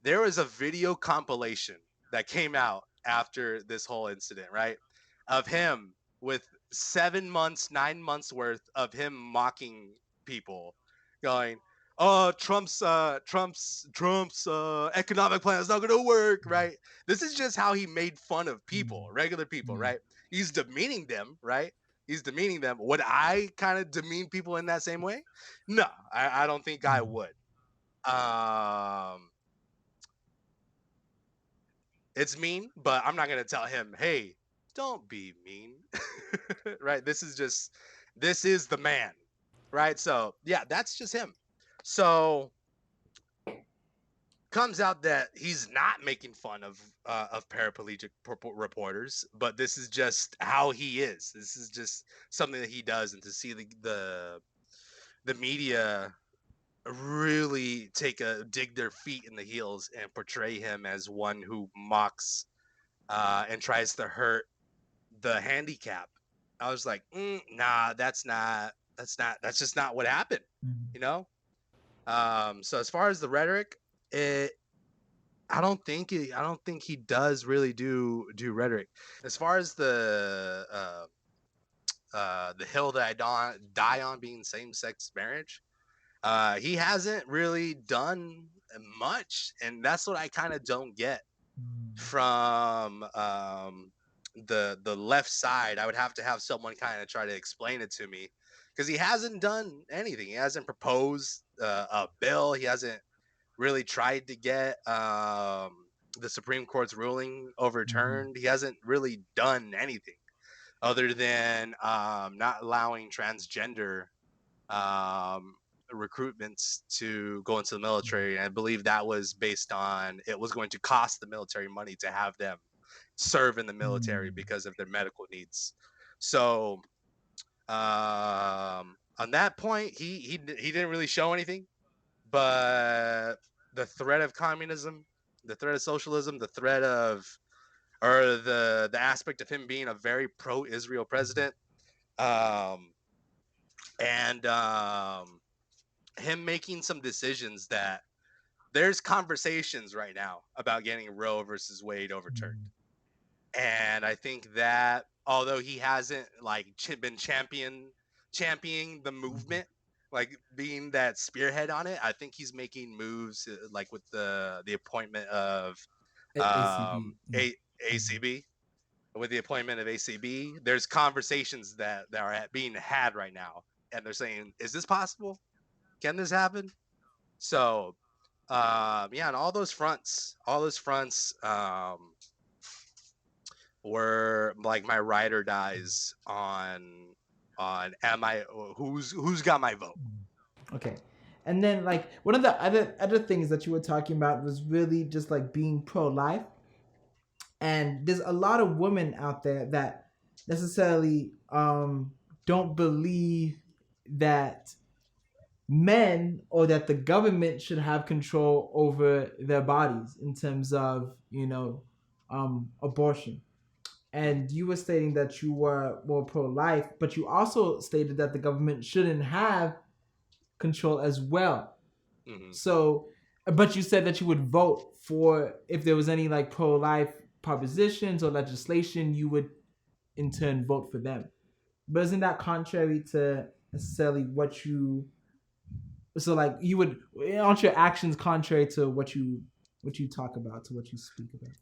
There was a video compilation that came out after this whole incident, right? Of him with 7 months, 9 months worth of him mocking people, going, "Oh, Trump's economic plan is not going to work," right? This is just how he made fun of people, regular people, Yeah. right? He's demeaning them, right? He's demeaning them. Would I kind of demean people in that same way? No, I don't think I would. Um, It's mean, but I'm not gonna tell him, hey, don't be mean. Right? This is the man. Right? So yeah, that's just him. So comes out that he's not making fun of paraplegic reporters, but this is just how he is. This is just something that he does, and to see the media really dig their feet in the heels and portray him as one who mocks and tries to hurt the handicap. I was like, nah, that's just not what happened, you know? So as far as the rhetoric, I don't think he does really do rhetoric. As far as the hill that I die on being same sex marriage, he hasn't really done much, and that's what I kind of don't get from the left side. I would have to have someone kind of try to explain it to me, because he hasn't done anything. He hasn't proposed a bill. He hasn't really tried to get the Supreme Court's ruling overturned. He hasn't really done anything other than not allowing transgender um, recruitments to go into the military. And I believe that was based on it was going to cost the military money to have them serve in the military because of their medical needs. So on that point, he didn't really show anything, but the threat of communism, the threat of socialism, the threat of or the aspect of him being a very pro-Israel president, um, and him making some decisions that there's conversations right now about getting Roe versus Wade overturned. And I think that although he hasn't like been championing the movement, like being that spearhead on it, I think he's making moves like with the appointment of ACB. ACB. With the appointment of ACB, there's conversations that are being had right now, and they're saying, "Is this possible? Can this happen?" So, yeah, on all those fronts, were like my ride or dies on am I who's got my vote. Okay. And then like one of the other things that you were talking about was really just like being pro-life. And there's a lot of women out there that necessarily don't believe that men or that the government should have control over their bodies in terms of abortion. And you were stating that you were more pro-life, but you also stated that the government shouldn't have control as well. So, but you said that you would vote for if there was any like pro-life propositions or legislation, you would in turn vote for them. But isn't that contrary to necessarily what you? So like you would, aren't your actions contrary to what you talk about, to what you speak about?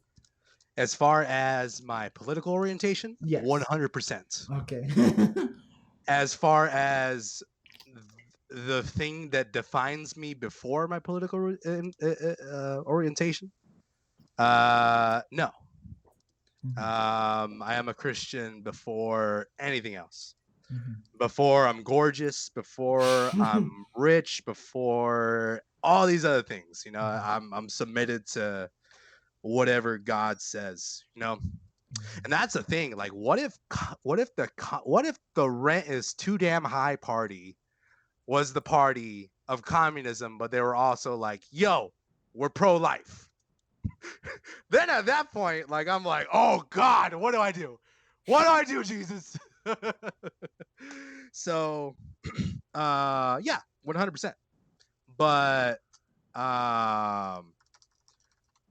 As far as my political orientation, Yes. 100%. Okay. As far as the thing that defines me before my political orientation, no. I am a Christian before anything else. Before I'm gorgeous, before I'm rich, before all these other things, I'm submitted to whatever God says, And that's the thing. Like, what if the rent is too damn high party was the party of communism, but they were also like, yo, we're pro-life. Then at that point, like, I'm like, oh God, what do I do? What do I do, Jesus? So, yeah, 100%. But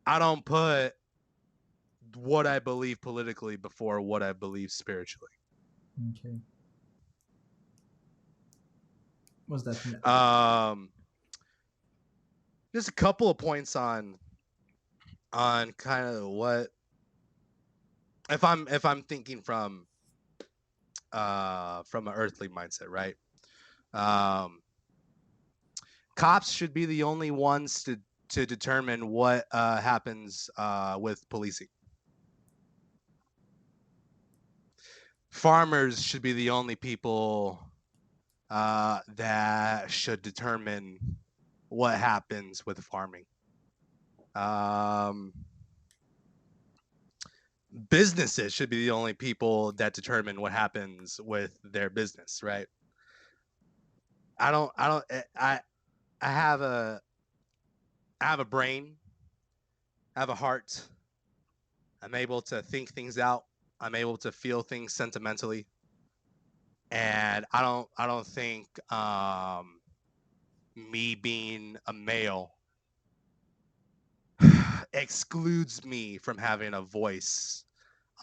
I don't put what I believe politically before what I believe spiritually. Okay. Most definitely. Just a couple of points on kind of what if I'm thinking from an earthly mindset, right? Cops should be the only ones to determine what happens with policing. Farmers should be the only people that should determine what happens with farming. Um, businesses should be the only people that determine what happens with their business, right? I have a brain, I have a heart. I'm able to think things out. I'm able to feel things sentimentally, and I don't think me being a male excludes me from having a voice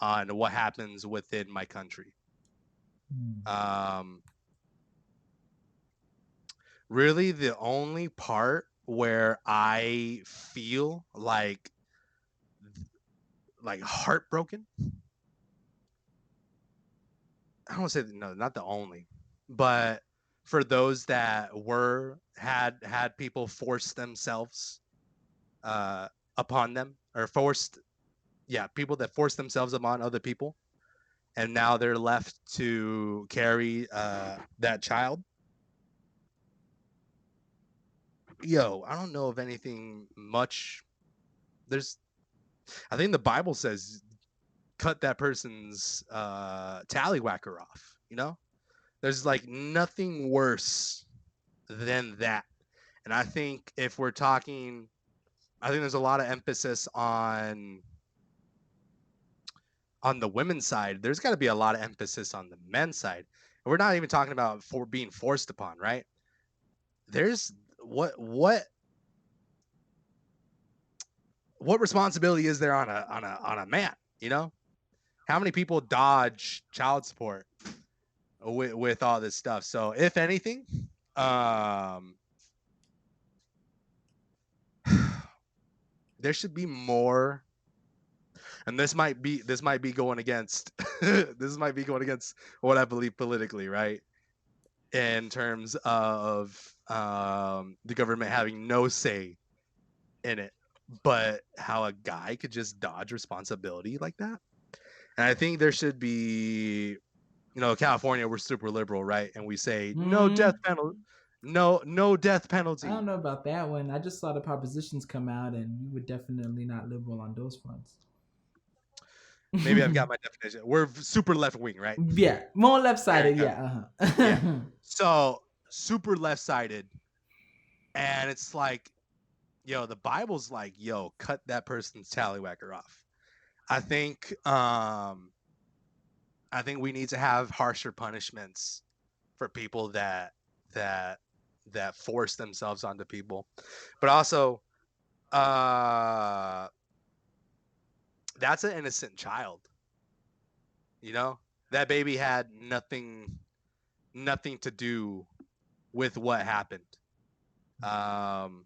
on what happens within my country. Mm. Um, really, the only part where I feel like heartbroken. I don't want to say no, not the only, but for those that had people force themselves uh, upon them, or forced, yeah, people that forced themselves upon other people, and now they're left to carry that child. Yo, I don't know of anything much. There's, I think the Bible says cut that person's tallywhacker off. There's like nothing worse than that. And I think if we're talking, I think there's a lot of emphasis on the women's side. There's got to be a lot of emphasis on the men's side. And we're not even talking about for being forced upon, right? There's what responsibility is there on a man? How many people dodge child support with all this stuff? So if anything, um, there should be more. And this might be going against this might be going against what I believe politically, right? In terms of the government having no say in it, but how a guy could just dodge responsibility like that. And I think there should be, California, we're super liberal, right? And we say no death Mm. penalty, no death I don't penalty. know about that one. I just saw the propositions come out, and we were definitely not liberal on those fronts. Maybe I've got my definition. We're super left wing, right? Yeah, more left There you sided. go. Yeah. Yeah. Uh-huh. So super left sided, and it's like, the Bible's like, cut that person's tallywhacker off. I think I think we need to have harsher punishments for people that that force themselves onto people. But also, uh that's an innocent child, you know? That baby had nothing to do with what happened. Um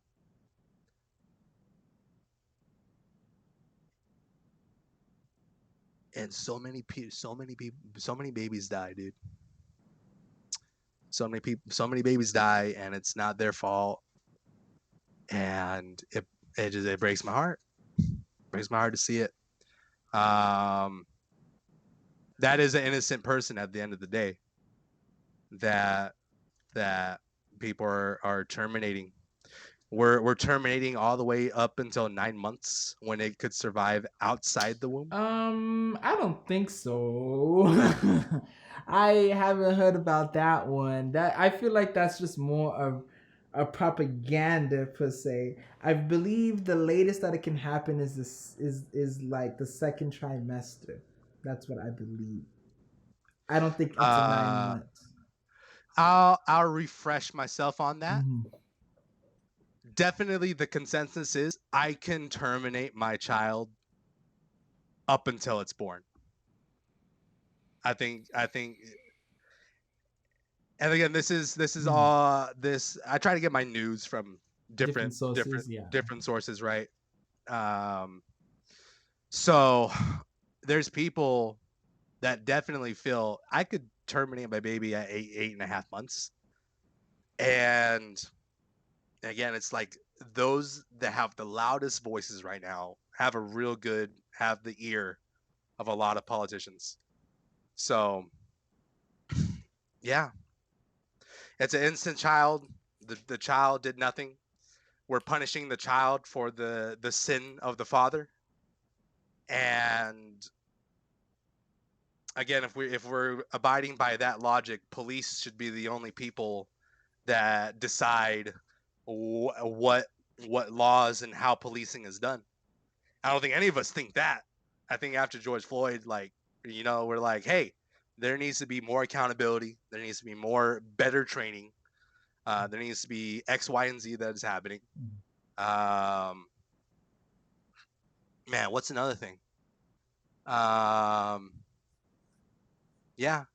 and so many babies die, dude. So many people, so many babies die, and it's not their fault. And it breaks my heart. Breaks my heart to see it. Um, that is an innocent person at the end of the day. That that people are terminating. We're terminating all the way up until 9 months when it could survive outside the womb. I don't think so. I haven't heard about that one. That I feel like that's just more of a propaganda per se. I believe the latest that it can happen is is like the second trimester. That's what I believe. I don't think up to nine Uh, months. I'll refresh myself on that. Mm-hmm. Definitely, the consensus is I can terminate my child up until it's born. I think and again, this is Mm-hmm. all this I try to get my news from Different different sources, different yeah. different sources, right? um so there's people that definitely feel I could terminate my baby at 8.5 months. And again, it's like those that have the loudest voices right now have the ear of a lot of politicians. So yeah, it's an instant child. The child did nothing. we're punishing the child for the sin of the father. And again, if we're abiding by that logic, police should be the only people that decide what laws and how policing is done. I don't think any of us think that. I think after George Floyd, like, we're like, hey, there needs to be more accountability. There needs to be more better training. There needs to be X, Y, and Z that is happening. Man, what's another thing? Yeah,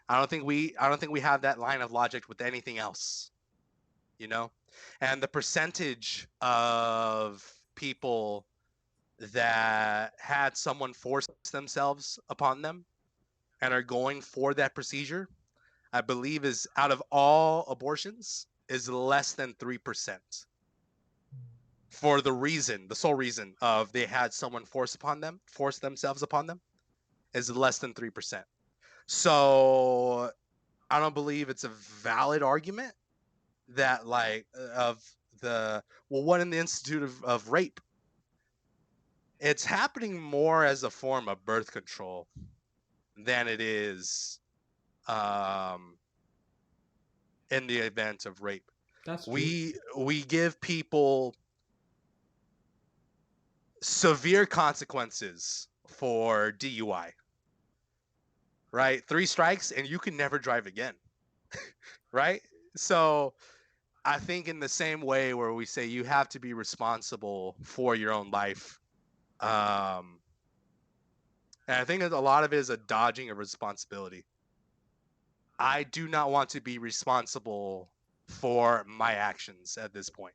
I don't think we have that line of logic with anything else, and the percentage of people that had someone force themselves upon them and are going for that procedure, I believe, is out of all abortions is less than 3%. For the sole reason of they had someone force themselves upon them, is less than 3%. So I don't believe it's a valid argument that what in the institute of rape, it's happening more as a form of birth control than it is in the event of rape. That's true. We give people severe consequences for DUI, right? 3 strikes and you can never drive again, right? So I think in the same way where we say you have to be responsible for your own life, and I think that a lot of it is a dodging of responsibility. I do not want to be responsible for my actions at this point.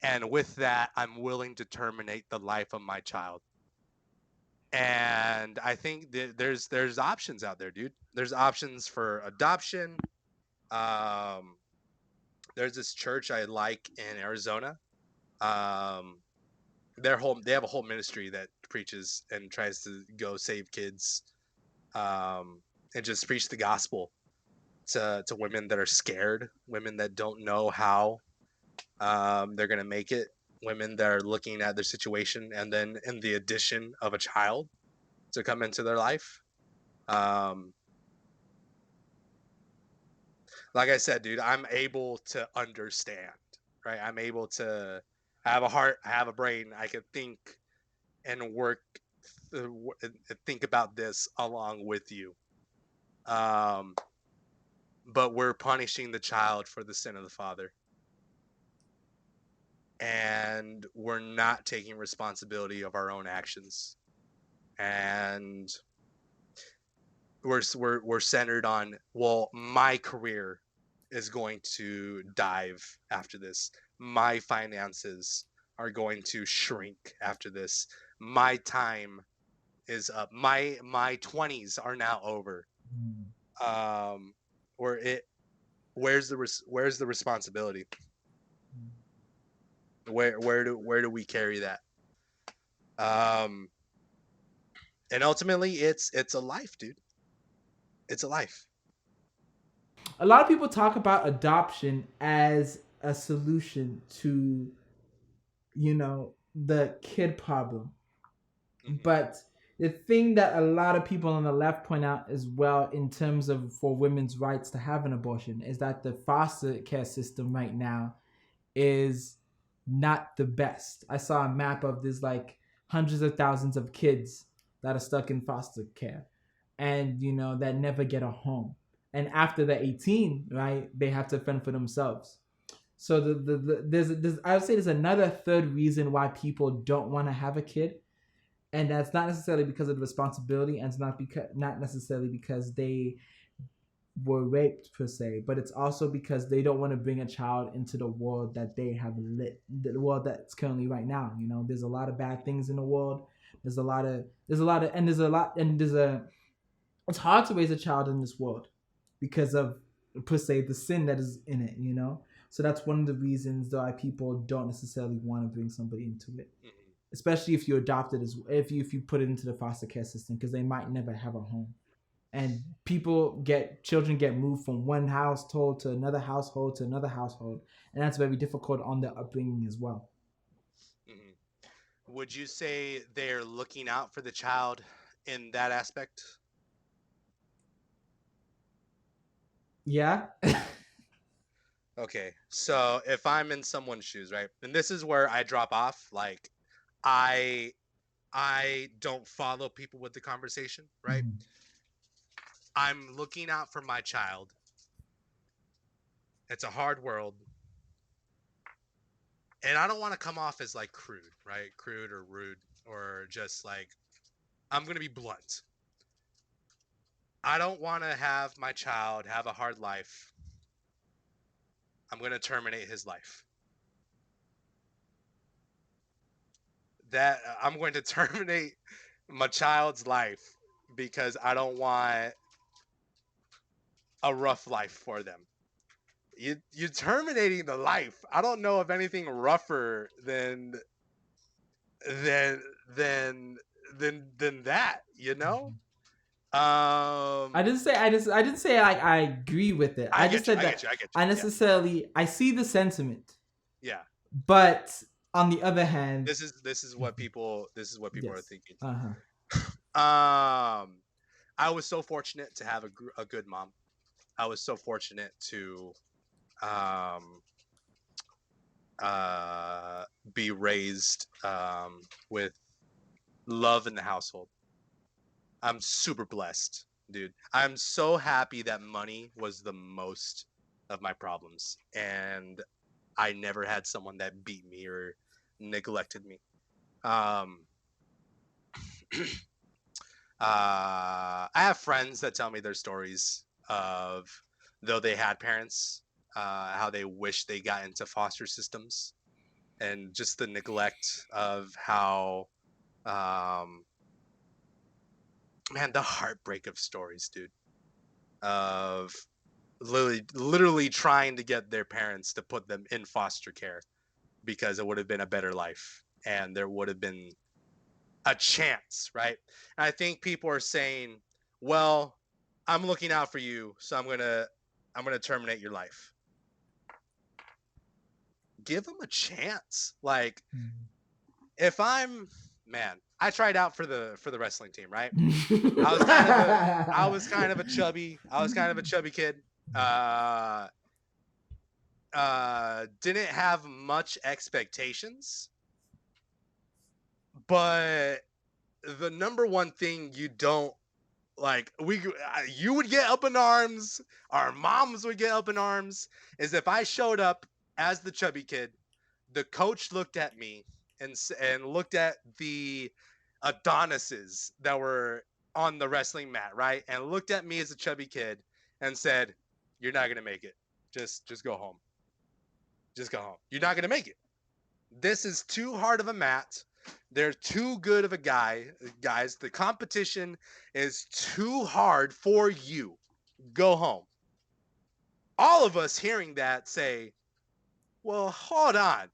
And with that, I'm willing to terminate the life of my child. And I think there's options out there, dude. There's options for adoption. There's this church I like in Arizona. They have a whole ministry that preaches and tries to go save kids, and just preach the gospel to women that are scared, women that don't know how they're gonna make it, women that are looking at their situation, and then in the addition of a child to come into their life. Like I said, dude, I'm able to understand, right? I'm able to have a heart, I have a brain, I can think and work, think about this along with you. But we're punishing the child for the sin of the father. And we're not taking responsibility of our own actions. And we're centered on, well, my career is going to dive after this. My finances are going to shrink after this. My time is up. My 20s are now over. Where's the responsibility? Where do we carry that? And ultimately it's a life, dude. It's a life. A lot of people talk about adoption as a solution to, the kid problem. But the thing that a lot of people on the left point out as well, in terms of for women's rights to have an abortion, is that the foster care system right now is not the best. I saw a map of there's like hundreds of thousands of kids that are stuck in foster care, and that never get a home. And after they're 18, right, they have to fend for themselves. So there's I would say there's another third reason why people don't want to have a kid, and that's not necessarily because of the responsibility, and it's not necessarily because they were raped per se, but it's also because they don't want to bring a child into the world that they have lit, the world that's currently right now. There's a lot of bad things in the world. It's hard to raise a child in this world because of, per se, the sin that is in it. So that's one of the reasons why people don't necessarily want to bring somebody into it, especially if you adopt it, if you put it into the foster care system, because they might never have a home. and children get moved from one household to another household to another household, and that's very difficult on their upbringing as well. Mhm. Would you say they're looking out for the child in that aspect? Yeah. Okay, so if I'm in someone's shoes, right, and this is where I drop off, like I I don't follow people with the conversation, right? Mhm. I'm looking out for my child. It's a hard world, and I don't want to come off as like crude, right? Crude or rude or just like I'm gonna be blunt. I don't want to have my child have a hard life. I'm gonna terminate his life. That I'm going to terminate my child's life because I don't want a rough life for them. You're terminating the life. I don't know of anything rougher than than than that. You know. I didn't say I didn't say I agree with it. I I just get you. said I get that you. I get you. I Yeah. necessarily I see the sentiment, Yeah. but on the other hand, This is what people are yes, thinking. uh-huh. I was so fortunate to have a good mom. I was so fortunate to um uh be raised with love in the household. I'm super blessed, dude. I'm so happy that money was the most of my problems and I never had someone that beat me or neglected me. Um I have friends that tell me their stories of though they had parents, how they wish they got into foster systems and just the neglect of how, um, man, the heartbreak of stories, dude, of literally trying to get their parents to put them in foster care because it would have been a better life and there would have been a chance, right? And I think people are saying, "Well, I'm looking out for you, so I'm gonna terminate your life." Give them a chance. Like if I'm man, I tried out for the wrestling team, right? I was kind of a chubby kid. Uh didn't have much expectations, but the number one thing you don't like you would get up in arms, our moms would get up in arms, is if I showed up as the chubby kid, the coach looked at me and looked at the Adonises that were on the wrestling mat, right? And looked at me as a chubby kid and said, "You're not gonna make it. Just go home. Just go home. You're not gonna make it. This is too hard of a mat. They're too good of a guys. The competition is too hard for you. Go home." All of us hearing that say, "Well, hold on.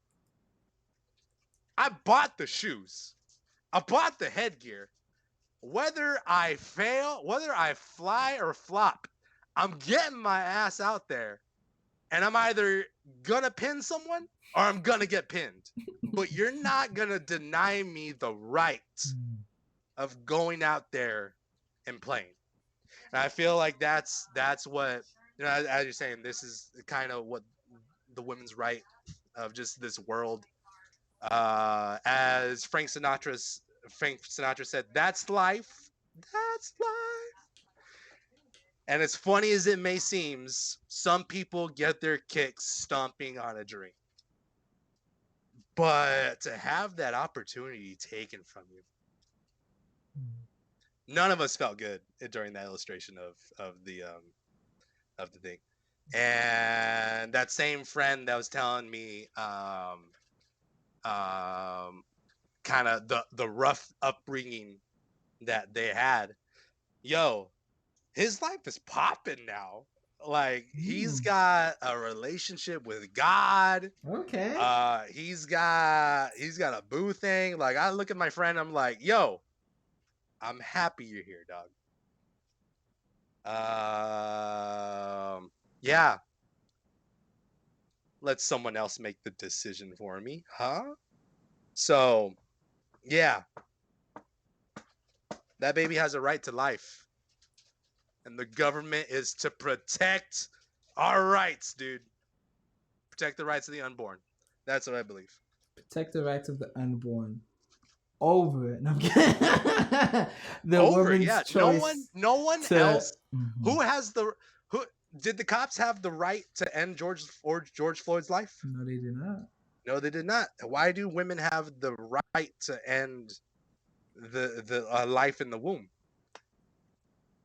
I bought the shoes. I bought the headgear. Whether I fail, whether I fly or flop, I'm getting my ass out there and I'm either gonna pin someone or I'm gonna get pinned. But you're not gonna deny me the right of going out there and playing." And I feel like that's what, as you're saying, this is kind of what the women's right of just this world. As Frank Sinatra said, "That's life. That's life." And as funny as it may seem, some people get their kicks stomping on a dream. But to have that opportunity taken from you, none of us felt good during that illustration of the thing. And that same friend that was telling me kind of the rough upbringing that they had, yo, his life is popping now. Like he's got a relationship with God. Okay. He's got a boo thing. Like I look at my friend, I'm like, yo, I'm happy you're here, dog. Yeah. Let someone else make the decision for me, huh? So, yeah, that baby has a right to life. And the government is to protect our rights, dude. Protect the rights of the unborn. That's what I believe. Protect the rights of the unborn over it. No, I'm kidding. The Over, woman's yeah. choice No one to. else. Mhm. Who has the who did the cops have the right to end George Floyd's life? No, they did not. No, they did not. Why do women have the right to end the life in the womb?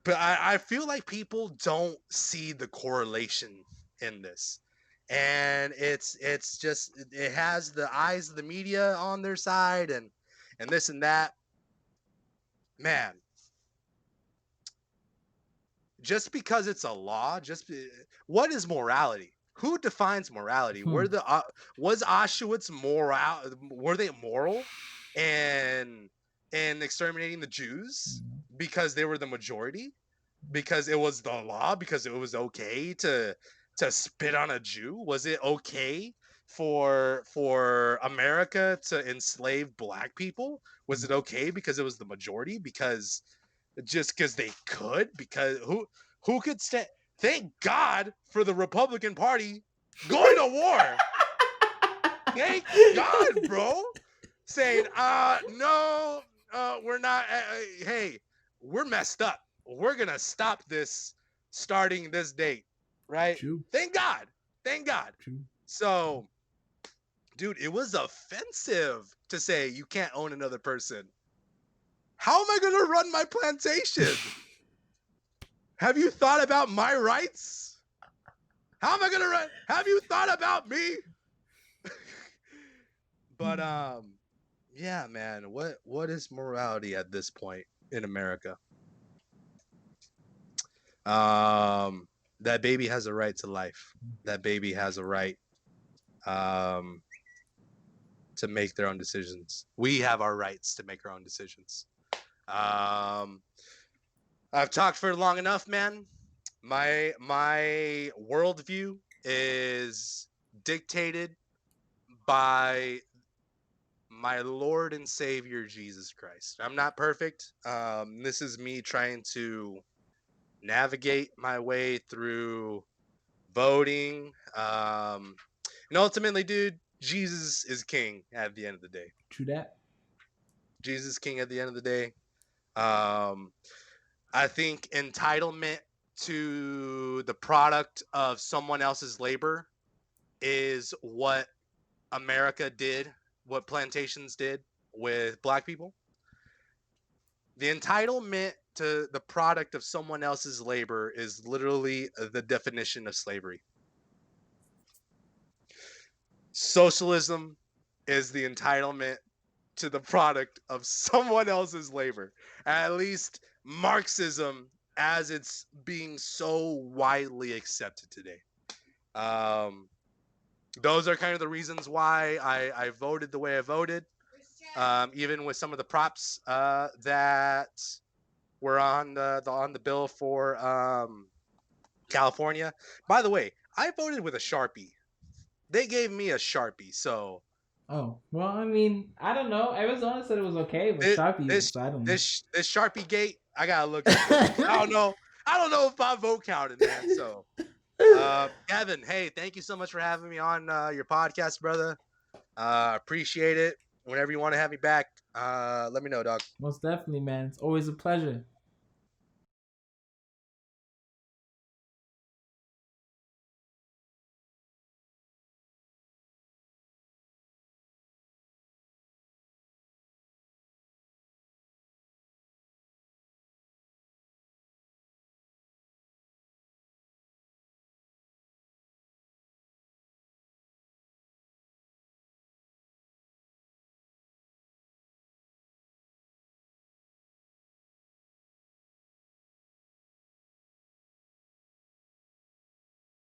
But I feel like people don't see the correlation in this. And it's just it has the eyes of the media on their side and this and that. Man, just because it's a law, what is morality? Who defines morality? Hmm. Was Auschwitz moral? Were they moral and exterminating the Jews because they were the majority? Because it was the law? Because it was okay to spit on a Jew? Was it okay for America to enslave black people? Was it okay because it was the majority? Because just because they could? Because who could stand? Thank God for the Republican Party going to war. Thank God, bro. Saying, no, we're not. Hey, we're messed up. We're gonna stop this starting this date, right? True. Thank God. Thank God. True. So, dude, it was offensive to say you can't own another person. How am I gonna run my plantation? Have you thought about my rights? How am I gonna run? Have you thought about me? But yeah, man, what is morality at this point in America? That baby has a right to life. That baby has a right um to make their own decisions. We have our rights to make our own decisions. Um I've talked for long enough, man. My worldview is dictated by my Lord and Savior Jesus Christ. I'm not perfect. This is me trying to navigate my way through voting. And ultimately, dude, Jesus is king at the end of the day. True that. Jesus is king at the end of the day. Um, I think entitlement to the product of someone else's labor is what America did, what plantations did with black people. The entitlement to the product of someone else's labor is literally the definition of slavery. Socialism is the entitlement to the product of someone else's labor. At least Marxism, as it's being so widely accepted today. Those are kind of the reasons why I voted the way I voted. Even with some of the props that were on the bill for California. By the way, I voted with a Sharpie. They gave me a Sharpie, so Oh well, I mean, I don't know. Arizona said it was okay, but Sharpie, so I don't know. this Sharpie gate, I gotta look into it. I don't know. I don't know if my vote counted, man. So, Kevin, hey, thank you so much for having me on your podcast, brother. Appreciate it. Whenever you want to have me back, let me know, dog. Most definitely, man. It's always a pleasure.